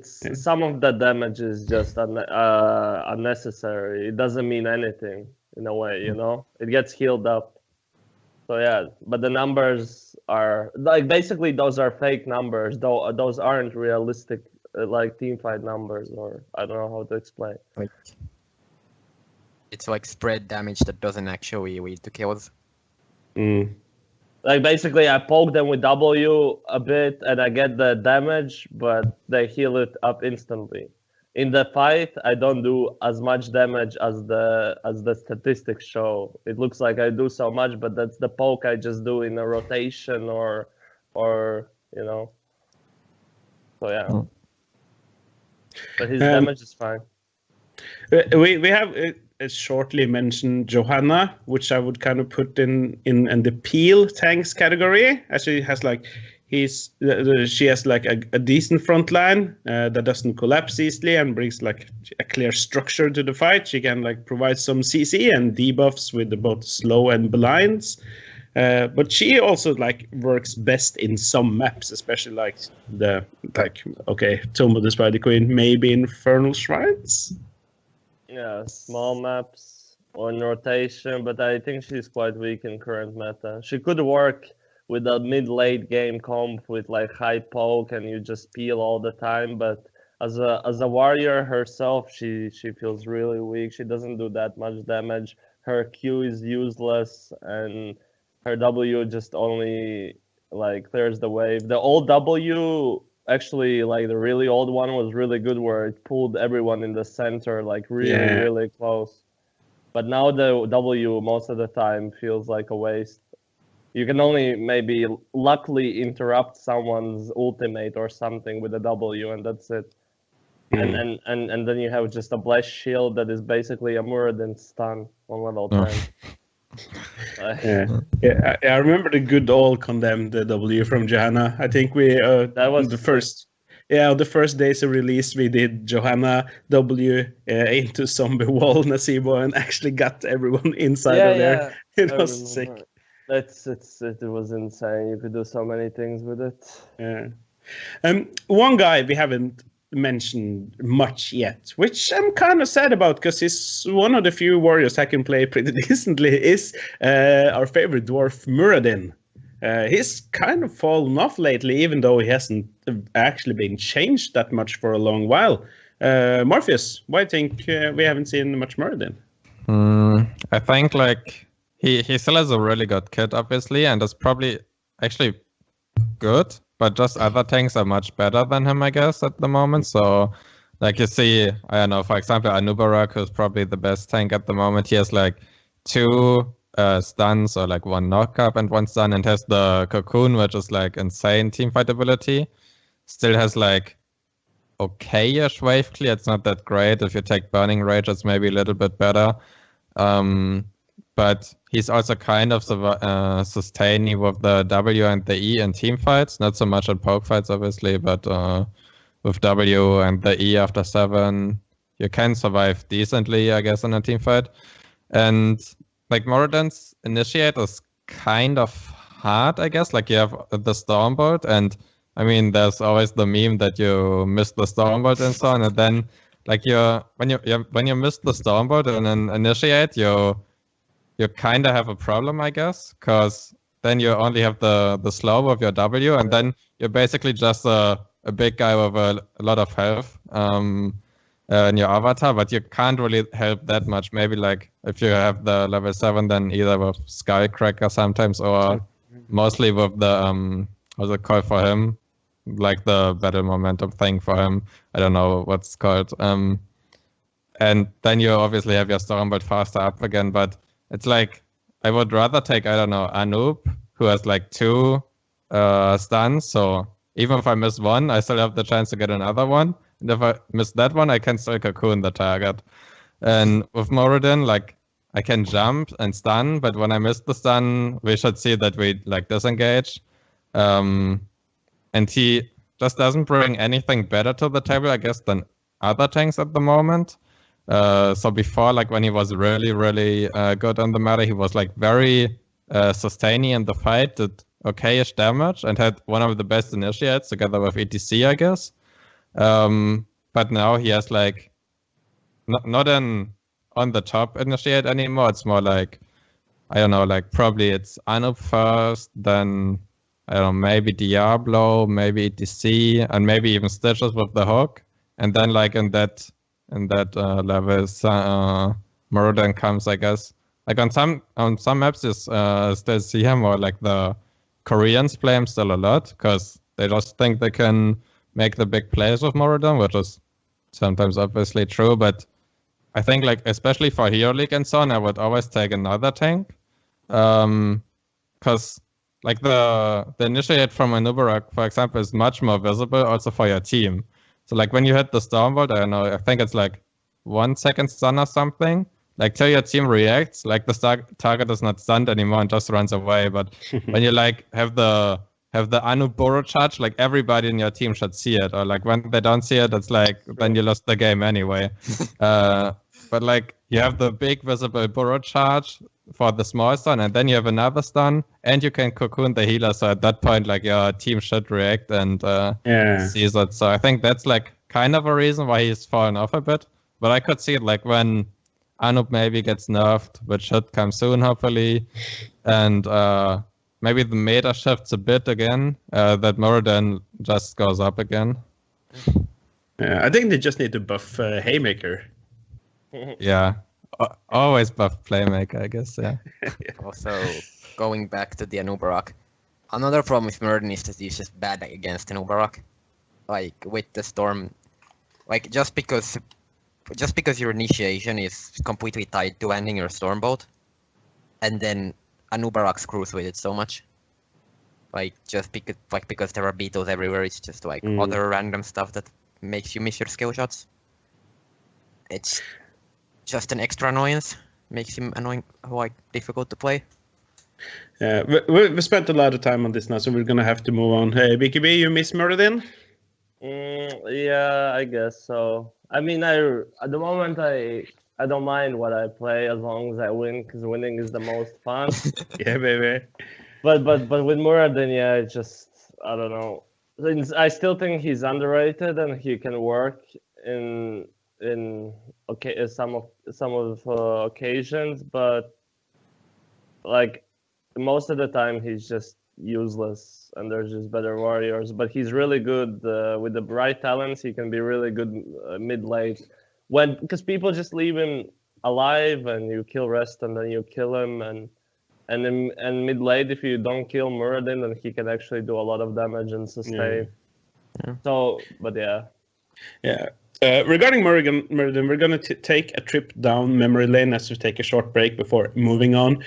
Some of the damage is just unnecessary. It doesn't mean anything in a way, It gets healed up. So yeah, but the numbers are like basically those are fake numbers. Though those aren't realistic like teamfight numbers, or I don't know how to explain. It's like spread damage that doesn't actually lead to kills. Like basically I poke them with W a bit and I get the damage, but they heal it up instantly. In the fight, I don't do as much damage as the statistics show. It looks like I do so much, but that's the poke I just do in a rotation or So yeah. But his damage is fine. We have shortly mentioned Johanna, which I would kind of put in the peel tanks category. Actually, has like she has like a decent front line that doesn't collapse easily and brings like a clear structure to the fight. She can like provide some CC and debuffs with both slow and blinds. But she also like works best in some maps, especially like Tomb of the Spider Queen, maybe Infernal Shrines. Yeah, small maps or in rotation, but I think she's quite weak in current meta. She could work with a mid-late game comp with like high poke and you just peel all the time, but as a warrior herself, she feels really weak. She doesn't do that much damage. Her Q is useless and her W just only like clears the wave. The old W, actually, like the really old one, was really good where it pulled everyone in the center like really close. But now the W most of the time feels like a waste. You can only maybe luckily interrupt someone's ultimate or something with a W, and that's it. And then you have just a blessed shield that is basically a Muradin stun on level 10. I remember the good old condemned W from Johanna. I think we that was the first days of release we did Johanna W into zombie wall Nasibo and actually got everyone inside of there. It was sick. It was insane. You could do so many things with it. Yeah. One guy we haven't mentioned much yet, which I'm kind of sad about because he's one of the few warriors that can play pretty decently, is our favorite dwarf Muradin. He's kind of fallen off lately, even though he hasn't actually been changed that much for a long while. Morpheus, why do you think we haven't seen much Muradin? I think like he still has a really good kit, obviously, and is probably actually good, but just other tanks are much better than him, I guess, at the moment. So, like you see, I don't know, for example, Anubarak, who's probably the best tank at the moment, he has like 2 stuns or like 1 knock-up and 1 stun, and has the Cocoon, which is like insane teamfight ability. Still has like okay-ish wave clear. It's not that great. If you take Burning Rage, it's maybe a little bit better. But he's also kind of sustaining with the W and the E in team fights. Not so much in poke fights, obviously, but with W and the E after 7, you can survive decently, I guess, in a team fight. And like Moradin's initiate is kind of hard, I guess. Like you have the Stormbolt, and I mean, there's always the meme that you miss the Stormbolt and so on. And then, like when you miss the Stormbolt and then initiate, you kind of have a problem, I guess, because then you only have the slow of your W, and then you're basically just a big guy with a lot of health in your avatar, but you can't really help that much. Maybe like if you have the level 7, then either with Skullcracker sometimes, or mostly with the what's it called for him, like the battle momentum thing for him. I don't know what's called. And then you obviously have your Stormbolt faster up again, but it's like, I would rather take, I don't know, Anoop, who has like 2 stuns, so even if I miss 1, I still have the chance to get another one, and if I miss that one, I can still Cocoon the target. And with Moradin, like, I can jump and stun, but when I miss the stun, we should see that we like disengage. And he just doesn't bring anything better to the table, I guess, than other tanks at the moment. So before, like when he was really good on the meta, he was like very sustaining in the fight, did okay-ish damage, and had one of the best initiates together with ETC, I guess. But now he has like not an on the top initiate anymore. It's more like, I don't know, like probably it's Anup first, then I don't know, maybe Diablo, maybe ETC, and maybe even Stitches with the hook, and then like in that level, Muradin comes, I guess. Like on some maps, you still see him, or like the Koreans play him still a lot because they just think they can make the big plays with Muradin, which is sometimes obviously true. But I think, like, especially for Hero League and so on, I would always take another tank, because like the initiate from Anubarak, for example, is much more visible also for your team. So like when you hit the Stormbolt, I don't know, I think it's like 1 second stun or something. Like till your team reacts, like the target is not stunned anymore and just runs away. But when you like have the have the Anu Boro charge, like everybody in your team should see it. Or like when they don't see it, it's like then you lost the game anyway. But like you have the big visible Boro charge for the small stun, and then you have another stun, and you can cocoon the healer. So at that point, like your team should react and sees it. So I think that's like kind of a reason why he's fallen off a bit. But I could see it like when Anup maybe gets nerfed, which should come soon, hopefully, and maybe the meta shifts a bit again, that Muradin just goes up again. Yeah, I think they just need to buff Haymaker. Yeah, always buff Playmaker, I guess, yeah. Also, going back to the Anubarak, another problem with Muradin is that he's just bad against Anubarak. Like, with the Storm, like, just because your initiation is completely tied to ending your Stormbolt, and then Anubarak screws with it so much. Like, just because there are beetles everywhere, it's just like other random stuff that makes you miss your skill shots. It's just an extra annoyance. Makes him annoying, like, difficult to play. Yeah, we spent a lot of time on this now, so we're gonna have to move on. Hey, BKB, you miss Muradin? Yeah, I guess so. I mean, at the moment I don't mind what I play as long as I win, because winning is the most fun. Yeah, baby. But with Muradin, yeah, it's just, I don't know. I still think he's underrated and he can work in some of occasions, but like most of the time he's just useless and there's just better warriors. But he's really good with the right talents. He can be really good mid late because people just leave him alive and you kill rest and then you kill him and mid late if you don't kill Muradin, then he can actually do a lot of damage and sustain. Yeah. So, but yeah. Yeah. Regarding Muradin, we're going to take a trip down memory lane as we take a short break before moving on.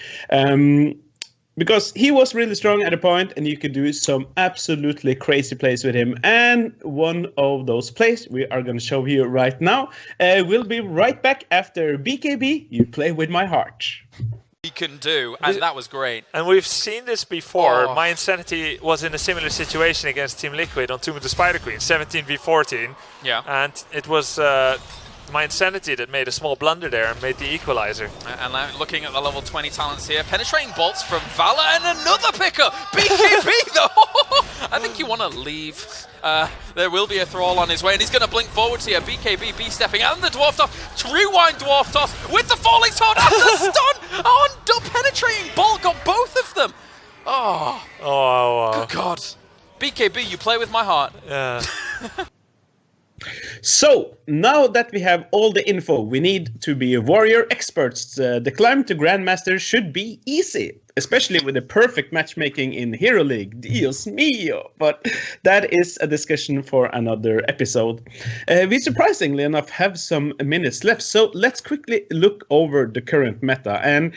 Because he was really strong at a point, and you could do some absolutely crazy plays with him. And one of those plays we are going to show you right now. We'll be right back after BKB, You Play With My Heart. He can do, and that was great. And we've seen this before. Oh. My Insanity was in a similar situation against Team Liquid on Tomb of the Spider Queen, 17v14. Yeah. And it was My Insanity that made a small blunder there and made the equalizer. And now looking at the level 20 talents here, penetrating bolts from Vala and another picker. BKB though. I think you want to leave. There will be a Thrall on his way, and he's going to blink forwards here. BKB B-stepping, and the Dwarf Toss. Rewind Dwarf Toss with the Falling Sword and the stun on the penetrating bolt. Got both of them. Oh. Oh, wow. Good God. BKB, you play with my heart. Yeah. So, now that we have all the info we need to be warrior experts, the climb to Grandmaster should be easy, especially with the perfect matchmaking in Hero League. Dios mío! But that is a discussion for another episode. We surprisingly enough have some minutes left, so let's quickly look over the current meta. And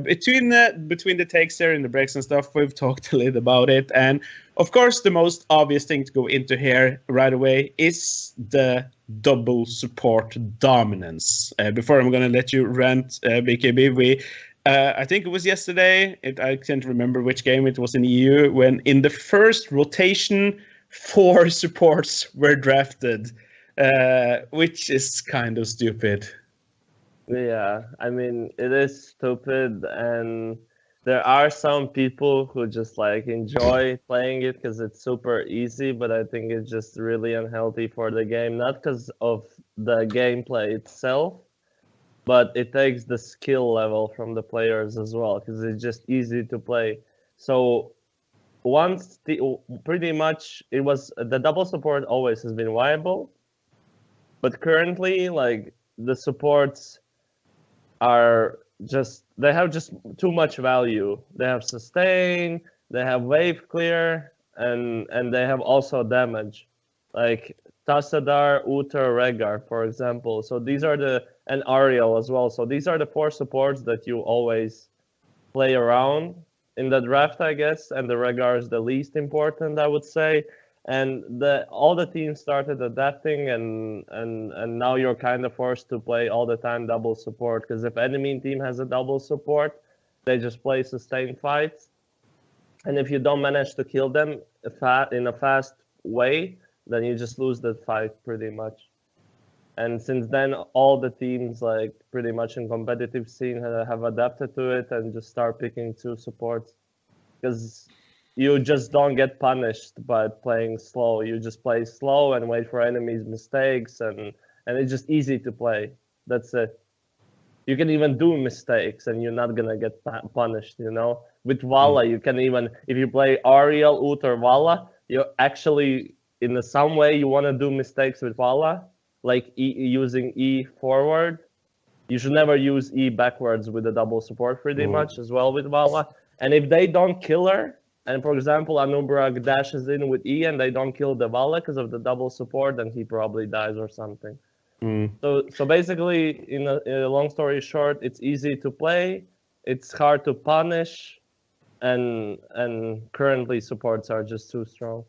between the takes there and the breaks and stuff, we've talked a little about it. And of course, the most obvious thing to go into here right away is the double support dominance. Before I'm going to let you rant, BKB, I think it was yesterday, I can't remember which game it was in EU, when in the first rotation, 4 supports were drafted, which is kind of stupid. Yeah, I mean, it is stupid, and there are some people who just like enjoy playing it because it's super easy, but I think it's just really unhealthy for the game, not because of the gameplay itself, but it takes the skill level from the players as well, because it's just easy to play. So pretty much it was, the double support always has been viable, but currently like the supports are just, they have just too much value. They have sustain, they have wave clear, and they have also damage, like Tassadar, Uter, Rhaegar, for example. So these are and Ariel as well. So these are the 4 supports that you always play around in the draft, I guess. And the Rhaegar is the least important, I would say. And all the teams started adapting, and now you're kind of forced to play all the time double support, because if enemy team has a double support, they just play sustained fights. And if you don't manage to kill them in a fast way, then you just lose the fight pretty much. And since then, all the teams, like pretty much in competitive scene, have adapted to it and just start picking 2 supports, because you just don't get punished by playing slow. You just play slow and wait for enemies' mistakes, and it's just easy to play. That's it. You can even do mistakes and you're not gonna get punished, you know? With Valla, you can even, if you play Ariel, Ut, or Valla, you actually, in some way, you want to do mistakes with Valla, like using E forward. You should never use E backwards with a double support pretty much as well with Valla. And if they don't kill her, and for example, Anubrak dashes in with E and they don't kill the Valla because of the double support, then he probably dies or something. So basically, in a long story short, it's easy to play, it's hard to punish, and currently supports are just too strong.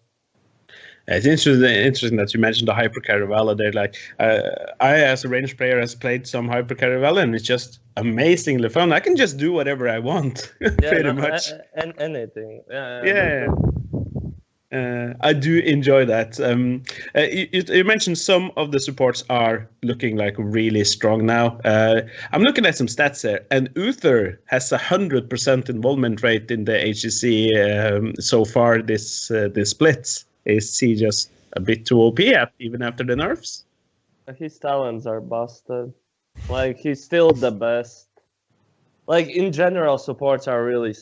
It's interesting that you mentioned the hyper Caravella there. Like, I as a range player has played some hyper Caravella, and it's just amazingly fun. I can just do whatever I want, pretty much. And anything. Yeah. I do enjoy that. You mentioned some of the supports are looking like really strong now. I'm looking at some stats here, and Uther has 100% involvement rate in the HCC so far this split. Is he just a bit too OP even after the nerfs? His talents are busted. Like, he's still the best. Like, in general, supports are really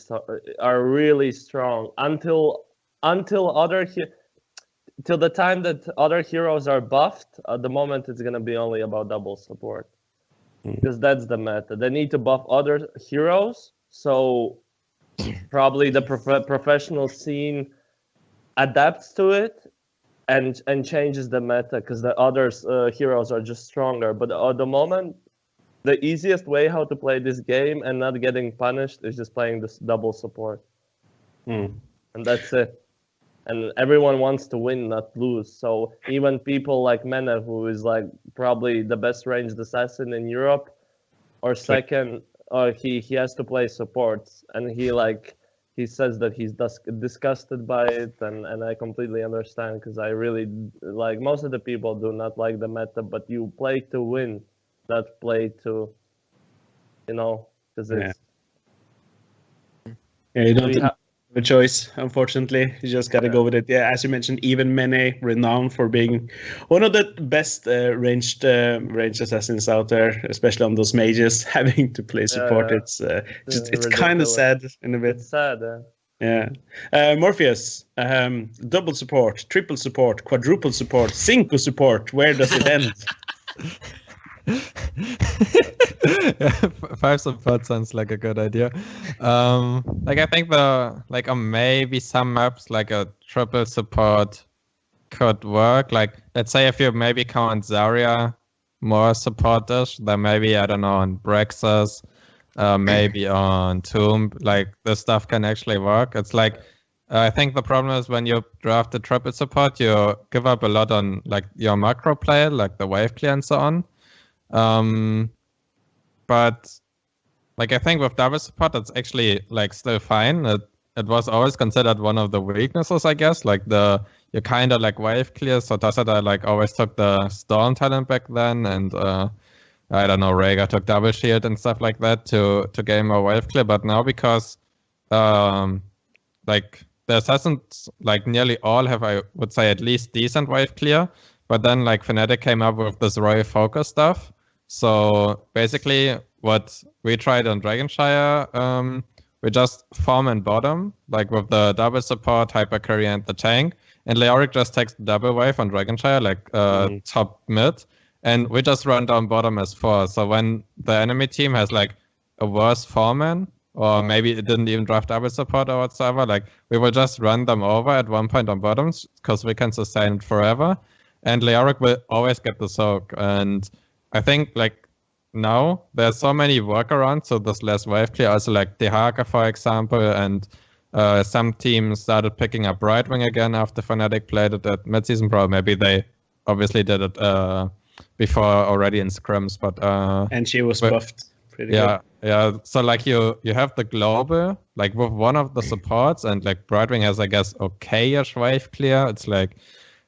strong until till the time that other heroes are buffed. At the moment, it's gonna be only about double support, because that's the meta. They need to buff other heroes, so probably the professional scene adapts to it and changes the meta, because the other heroes are just stronger. But at the moment, the easiest way how to play this game and not getting punished is just playing this double support, and that's it. And everyone wants to win, not lose. So even people like Mene, who is like probably the best ranged assassin in Europe, or second, he has to play supports, and he says that he's disgusted by it, and I completely understand, because I really, like, most of the people do not like the meta, but you play to win, not play to, because it's... Yeah, you don't have a choice, unfortunately. You just got to go with it. Yeah, as you mentioned, even Mene, renowned for being one of the best ranged assassins out there, especially on those mages, having to play support. It's kind of sad in a bit. It's sad. Yeah. Morpheus, double support, triple support, quadruple support, cinco support. Where does it end? 5 support sounds like a good idea. I think on maybe some maps, like a triple support could work. Like, let's say if you maybe count Zarya more supportish, then maybe, I don't know, on Brexus, maybe on Tomb, like, this stuff can actually work. It's like, I think the problem is when you draft the triple support, you give up a lot on, like, your macro play, like the wave clear and so on. But like, I think with double support, it's actually like still fine. It was always considered one of the weaknesses, I guess. Like, you kind of like wave clear. So Tassadar like always took the Storm talent back then, and I don't know, Rhaegar took double shield and stuff like that to gain more wave clear. But now, because like the assassins, like nearly all have, I would say, at least decent wave clear. But then like Fnatic came up with this royal focus stuff. So basically, what we tried on Dragonshire, we just farm and bottom, like with the double support, hyper carry, and the tank. And Leoric just takes the double wave on Dragonshire, like top mid, and we just run down bottom as 4. So when the enemy team has like a worse 4-man, or maybe it didn't even draft double support or whatsoever, like, we will just run them over at one point on bottoms, because we can sustain it forever. And Leoric will always get the soak. And I think, like, now there's so many workarounds, so there's less wave clear. Also, like Dehaka, for example, and some teams started picking up right wing again after Fnatic played it at midseason pro. Maybe they obviously did it before already in scrims, but and she was buffed pretty Yeah, yeah. So like you have the global, like with one of the supports, and like Brightwing has, I guess, okay-ish wave clear. It's like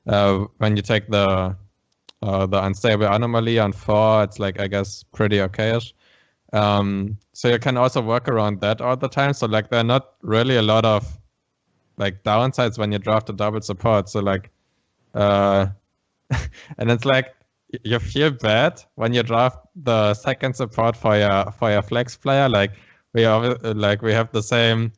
when you take the unstable anomaly on 4, it's like, I guess, pretty okay-ish. So you can also work around that all the time. So like there are not really a lot of like downsides when you draft a double support. So like and it's like you feel bad when you draft the second support for your flex player. Like we have the same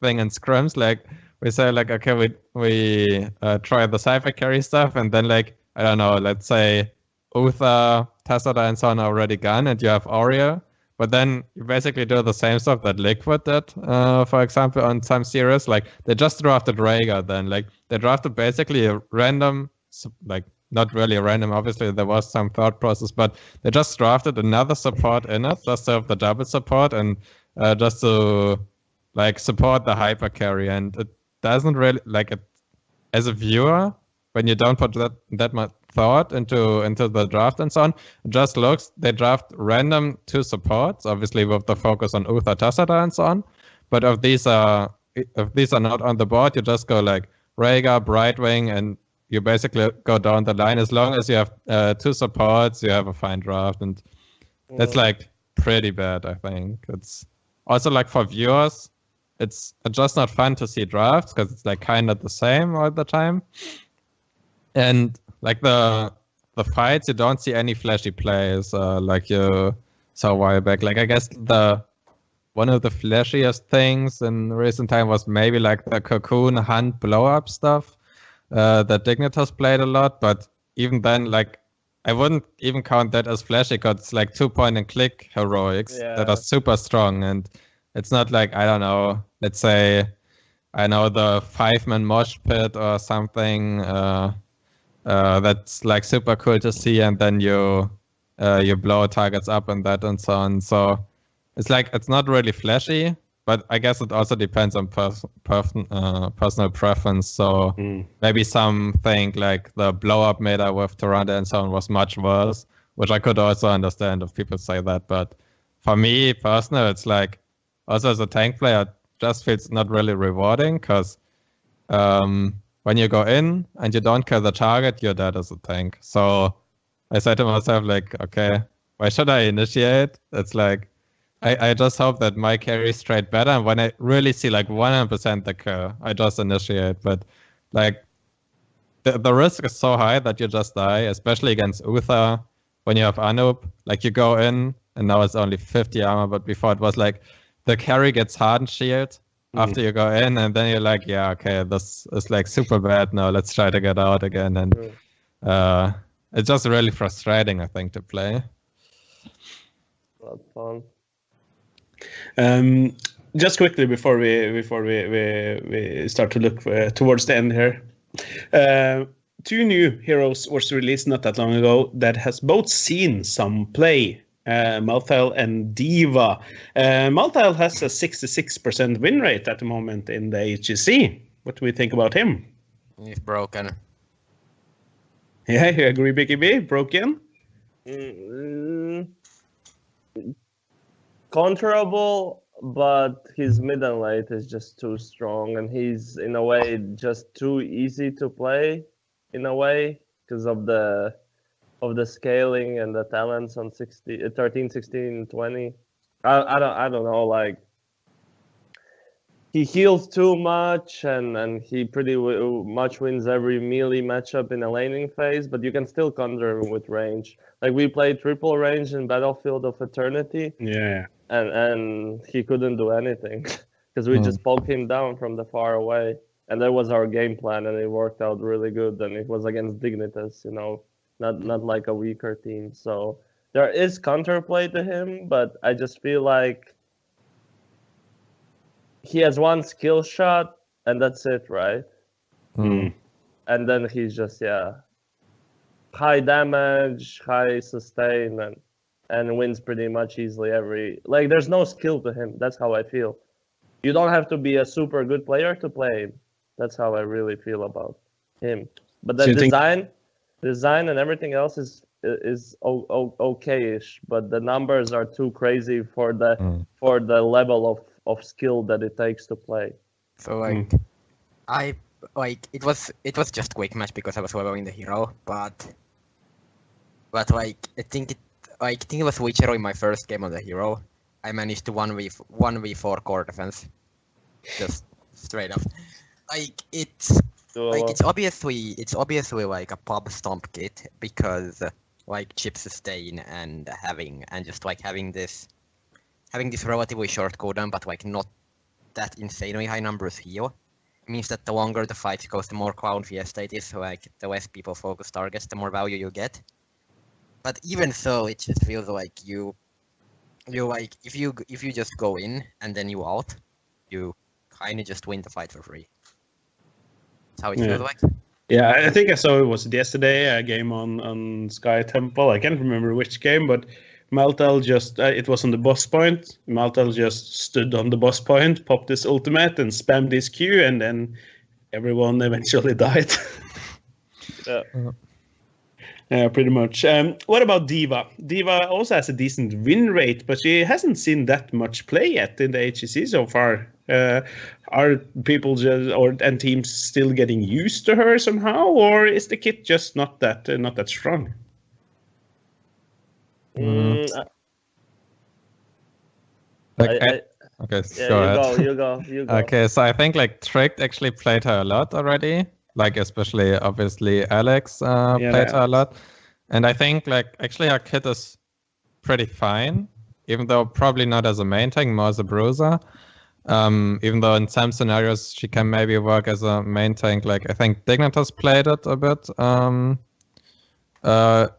thing in scrims. Like we say like, okay, we try the cypher carry stuff, and then like, I don't know, let's say Uther, Tassada, and so on are already gone, and you have Aurea. But then you basically do the same stuff that Liquid did, for example, on some series. Like they just drafted Rhaegar then. Like they drafted basically a random, like not really a random, obviously there was some thought process, but they just drafted another support in it, just to have the double support and just to like support the hyper carry. And it doesn't really, like, it as a viewer, when you don't put that much thought into the draft and so on, it just looks, they draft random 2 supports, obviously with the focus on Uther, Tassada, and so on. But if these are not on the board, you just go like Rhaegar, Brightwing, and you basically go down the line. As long as you have 2 supports, you have a fine draft, and that's like pretty bad, I think. It's also like for viewers, it's just not fun to see drafts because it's like kind of the same all the time. And like the fights, you don't see any flashy plays like you saw a while back. Like I guess one of the flashiest things in recent time was maybe like the Cocoon Hunt blow up stuff that Dignitas played a lot. But even then, like I wouldn't even count that as flashy because it's like 2-point-and-click heroics that are super strong. And it's not like, I don't know, let's say, I know the 5-man mosh pit or something that's like super cool to see, and then you blow targets up and that and so on. So it's like, it's not really flashy, but I guess it also depends on personal preference. So maybe some think like the blow up meta with Tyrande and so on was much worse, which I could also understand if people say that. But for me personally, it's like, also as a tank player, it just feels not really rewarding because when you go in and you don't kill the target, you're dead as a tank. So I said to myself, like, okay, why should I initiate? It's like, I just hope that my carry is straight better. And when I really see like 100% the kill, I just initiate. But like the risk is so high that you just die, especially against Uther. When you have Anup, like you go in and now it's only 50 armor, but before it was like the carry gets hardened shield after you go in, and then you're like, yeah, okay, this is like super bad now, let's try to get out again. And it's just really frustrating, I think, to play. That's fun. Just quickly before we start to look towards the end here, 2 new heroes was released not that long ago that has both seen some play. Malthael and Diva. Malthael has a 66% win rate at the moment in the HGC. What do we think about him? He's broken. Yeah, you agree, BKB? Broken? Counterable, but his mid and late is just too strong, and he's in a way just too easy to play in a way because of the scaling and the talents on 13, 16, 20. I don't know, like he heals too much and he pretty much wins every melee matchup in a laning phase, but you can still counter him with range. Like we played triple range in Battlefield of Eternity. Yeah. And he couldn't do anything because we just poked him down from the far away. And that was our game plan, and it worked out really good. And it was against Dignitas, you know, not like a weaker team. So there is counterplay to him, but I just feel like he has one skill shot and that's it, right? And then he's just high damage, high sustain, and wins pretty much easily every. Like there's no skill to him. That's how I feel. You don't have to be a super good player to play him. That's how I really feel about him. But the design and everything else is okay-ish, but the numbers are too crazy for the level of skill that it takes to play. So like, it was just quick match because I was following the hero, but like I think it was Witchero in my first game on the hero. I managed to 1v4 core defense, just straight up. Like it's obviously like a pub stomp kit because like chip sustain and having this relatively short cooldown, but like not that insanely high numbers heal. It means that the longer the fight goes, the more Clown Fiesta it is, so like the less people focus targets, the more value you get. But even so, it just feels like you like if you just go in and then you out, you kind of just win the fight for free. That's how it feels like. Yeah, I think I saw it was yesterday, a game on Sky Temple. I can't remember which game, but Maltal just, it was on the boss point. Maltal just stood on the boss point, popped his ultimate and spammed his Q, and then everyone eventually died. Yeah, pretty much. What about D.Va? D.Va also has a decent win rate, but she hasn't seen that much play yet in the HEC so far. Are people and teams still getting used to her somehow, or is the kit just not that strong? Okay, Yeah, go ahead. you go. Okay, so I think like Tricked actually played her a lot already. Like especially obviously Alex played her a lot. And I think like actually her kit is pretty fine, even though probably not as a main tank, more as a bruiser. Even though in some scenarios she can maybe work as a main tank. Like I think Dignitas played it a bit,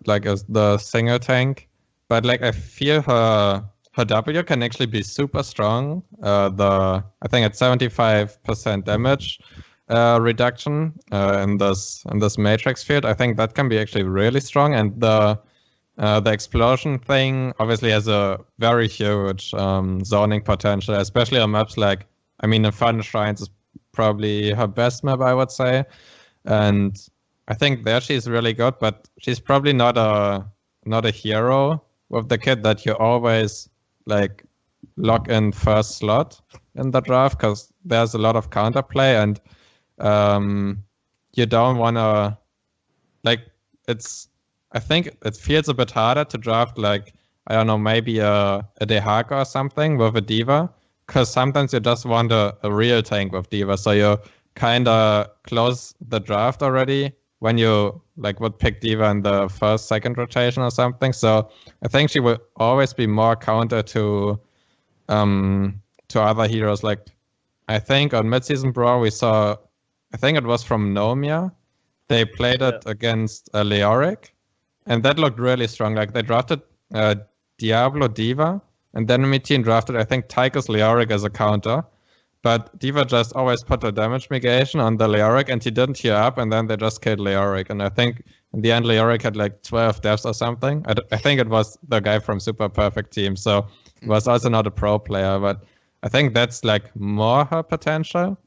like as the single tank. But like I feel her W can actually be super strong. I think at 75% damage reduction in this matrix field, I think that can be actually really strong. And the explosion thing obviously has a very huge zoning potential, especially on maps like, I mean, the Fun Shrines is probably her best map, I would say. And I think there she's really good, but she's probably not a hero with the kit that you always like lock in first slot in the draft, because there's a lot of counterplay, and you don't want to like I think it feels a bit harder to draft like, I don't know, maybe a Dehaka or something with a D.Va, because sometimes you just want a real tank with D.Va, so you kind of close the draft already when you like would pick D.Va in the first, second rotation or something. So I think she will always be more counter to other heroes. Like I think on Midseason Brawl we saw, I think it was from Nomia, they played it against Leoric, and that looked really strong. Like they drafted Diablo D.Va, and then Mitin drafted, I think, Tychus Leoric as a counter. But D.Va just always put a damage negation on the Leoric, and he didn't heal up, and then they just killed Leoric. And I think in the end, Leoric had like 12 deaths or something. I think it was the guy from Super Perfect Team, so he was also not a pro player. But I think that's like more her potential,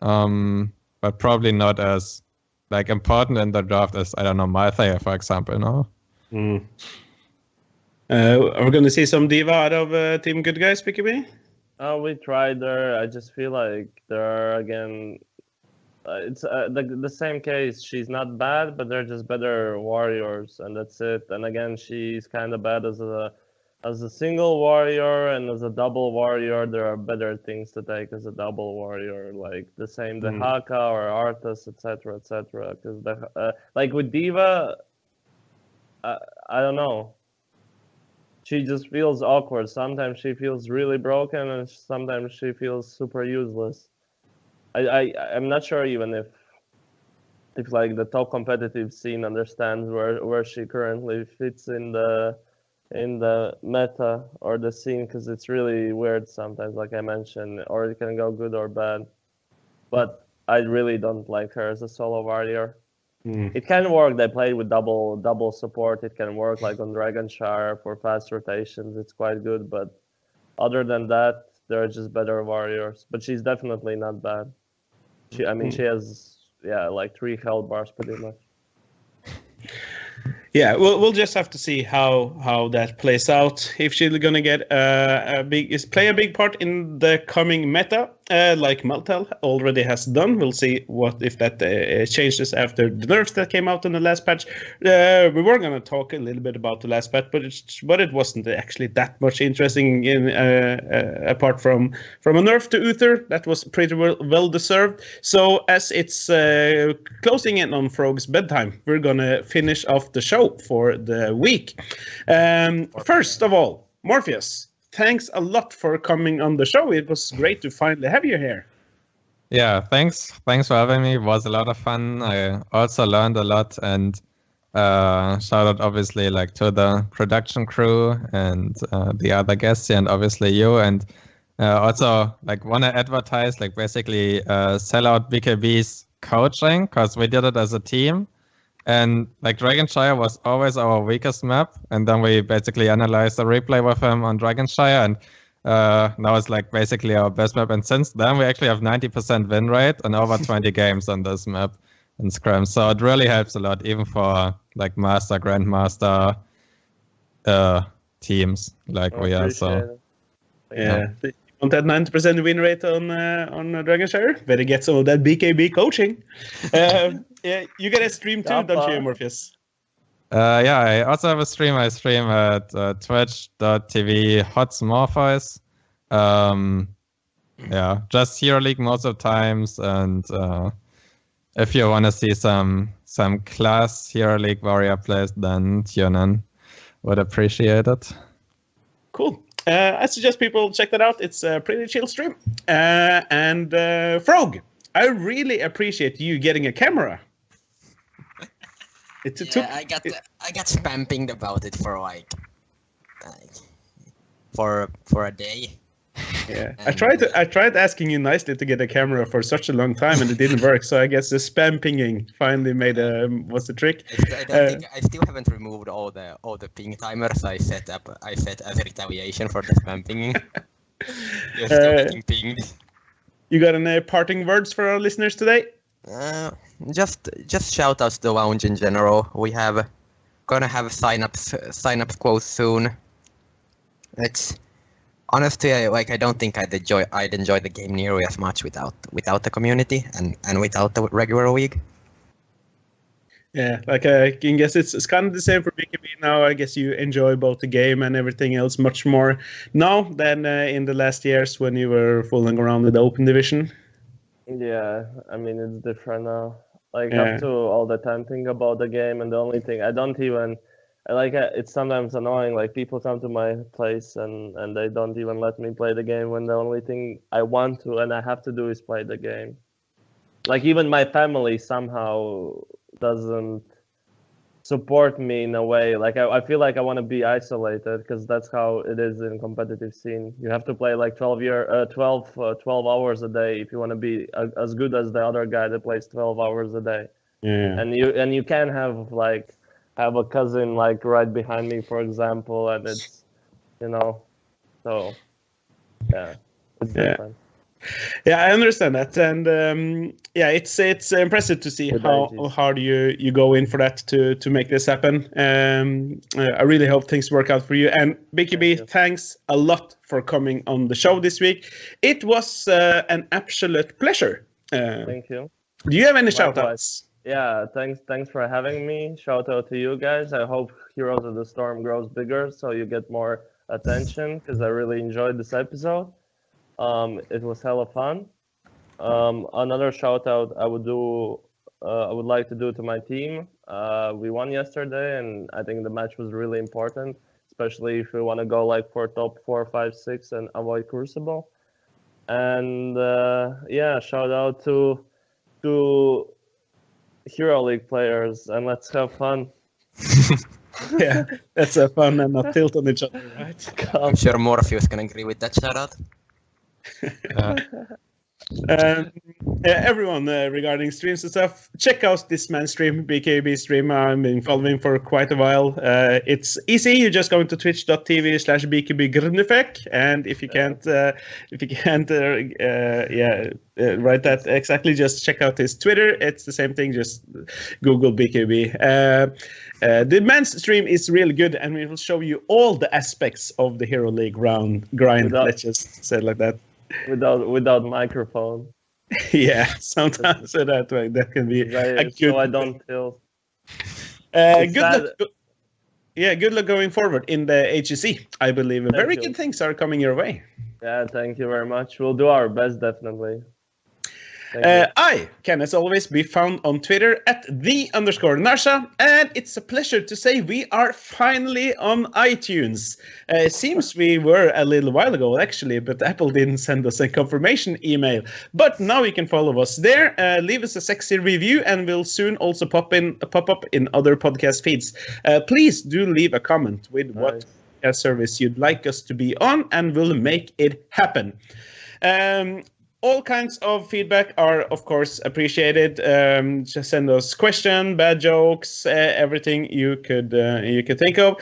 but probably not as like important in the draft as, I don't know, Malthea, for example. No. Are we going to see some D.Va out of Team Good Guys, BKB? We tried there. I just feel like there are again. It's the same case. She's not bad, but they're just better warriors, and that's it. And again, she's kind of bad as a single warrior, and as a double warrior, there are better things to take as a double warrior, like the same the Haka or Arthas, etc., etc. Because like with D.Va, I don't know. She just feels awkward. Sometimes she feels really broken, and sometimes she feels super useless. I'm not sure even if like the top competitive scene understands where she currently fits in the meta or the scene, because it's really weird sometimes, like I mentioned, or it can go good or bad. But I really don't like her as a solo warrior. It can work. They played with double support. It can work like on Dragonshire for fast rotations. It's quite good, but other than that, they're just better warriors. But she's definitely not bad. She has like 3 health bars pretty much. Yeah, we'll just have to see how that plays out. If she's gonna get play a big part in the coming meta, like Maltel already has done. We'll see if that changes after the nerfs that came out in the last patch. We were gonna talk a little bit about the last patch, but it wasn't actually that much interesting in apart from a nerf to Uther. That was pretty well deserved. So as it's closing in on Frog's bedtime, we're gonna finish off the show for the week. First of all, Morpheus, thanks a lot for coming on the show. It was great to finally have you here. Yeah, thanks for having me. It was a lot of fun. I also learned a lot, and shout out obviously like to the production crew and the other guests here, and obviously you, and also like want to advertise, like basically sell out BKB's coaching, because we did it as a team. And like Dragonshire was always our weakest map, and then we basically analyzed the replay with him on Dragonshire, and now it's like basically our best map. And since then, we actually have 90% win rate and over 20 games on this map in Scrim. So it really helps a lot, even for like Master, Grandmaster teams like we are. So yeah. Want that 90% win rate on Dragonshire? Better get some of that BKB coaching. Yeah, you get a stream too, don't you, Morpheus? Yeah, I also have a stream. I stream at twitch.tv/hotsmorpheus. Yeah, just Hero League most of the times, and if you want to see some class Hero League warrior plays, then tune in. Would appreciate it. Cool. I suggest people check that out. It's a pretty chill stream. And Frog, I really appreciate you getting a camera. I got spam pinged about it for for a day. Yeah, I tried asking you nicely to get a camera for such a long time, and it didn't work. So I guess the spam pinging finally was the trick. I still haven't removed all the ping timers I set as a retaliation for the spam pinging. You're still getting pinged. You got any parting words for our listeners today? Just shout outs to the lounge in general. We gonna have sign up quotes soon. It's honestly, I don't think I'd enjoy the game nearly as much without the community and without the regular league. Yeah, like I can guess it's kind of the same for BKB now. I guess you enjoy both the game and everything else much more now than in the last years when you were fooling around with the open division. Yeah, I mean it's different now. Like I have to all the time think about the game, and the only thing it's sometimes annoying. Like people come to my place and they don't even let me play the game when the only thing I want to and I have to do is play the game. Like even my family somehow doesn't support me in a way. Like I feel like I want to be isolated because that's how it is in competitive scene. You have to play like 12 hours a day if you want to be as good as the other guy that plays 12 hours a day. Yeah. And you can have a cousin like right behind me, for example, and it's so yeah, it's different. Yeah, I understand that, and it's impressive to see how hard you go in for that to make this happen. I really hope things work out for you. And BKB, thanks a lot for coming on the show this week. It was an absolute pleasure. Thank you. Do you have any shout-outs? Yeah, thanks for having me. Shout out to you guys. I hope Heroes of the Storm grows bigger so you get more attention, because I really enjoyed this episode. It was hella fun. Another shout out I would like to do to my team. We won yesterday, and I think the match was really important, especially if you want to go like for top 4, 5, 6 and avoid Crucible. And shout out to Hero League players, and let's have fun. Yeah, that's fun and not tilt on each other, right? I'm sure Morpheus can agree with that shout out. everyone regarding streams and stuff, check out this man's stream, BKB stream. I've been following for quite a while. It's easy. You just go into twitch.tv/bkbgrnrjefek, and if you can't write that exactly, just check out his Twitter. It's the same thing. Just Google BKB. The men's stream is really good, and we will show you all the aspects of the Hero League grind. Let's just say it like that. Without microphone. Yeah, sometimes that way that can be a good. So I don't feel. Good luck. Yeah, good luck going forward in the HEC. I believe very good things are coming your way. Yeah, thank you very much. We'll do our best, definitely. I can, as always, be found on Twitter at @the_Narsha, and it's a pleasure to say we are finally on iTunes. Seems we were a little while ago, actually, but Apple didn't send us a confirmation email. But now you can follow us there. Leave us a sexy review, and we'll soon also pop up in other podcast feeds. Please do leave a comment with what service you'd like us to be on, and we'll make it happen. All kinds of feedback are, of course, appreciated. Just send us questions, bad jokes, everything you could think of.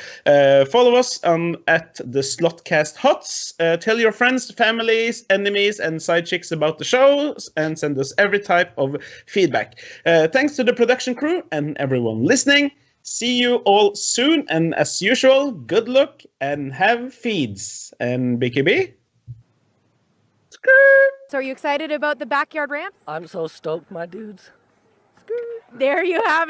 Follow us at the Slothcast Hots. Tell your friends, families, enemies, and side chicks about the shows, and send us every type of feedback. Thanks to the production crew and everyone listening. See you all soon, and as usual, good luck and have feeds. And BKB? So are you excited about the backyard ramps? I'm so stoked, my dudes. There you have it.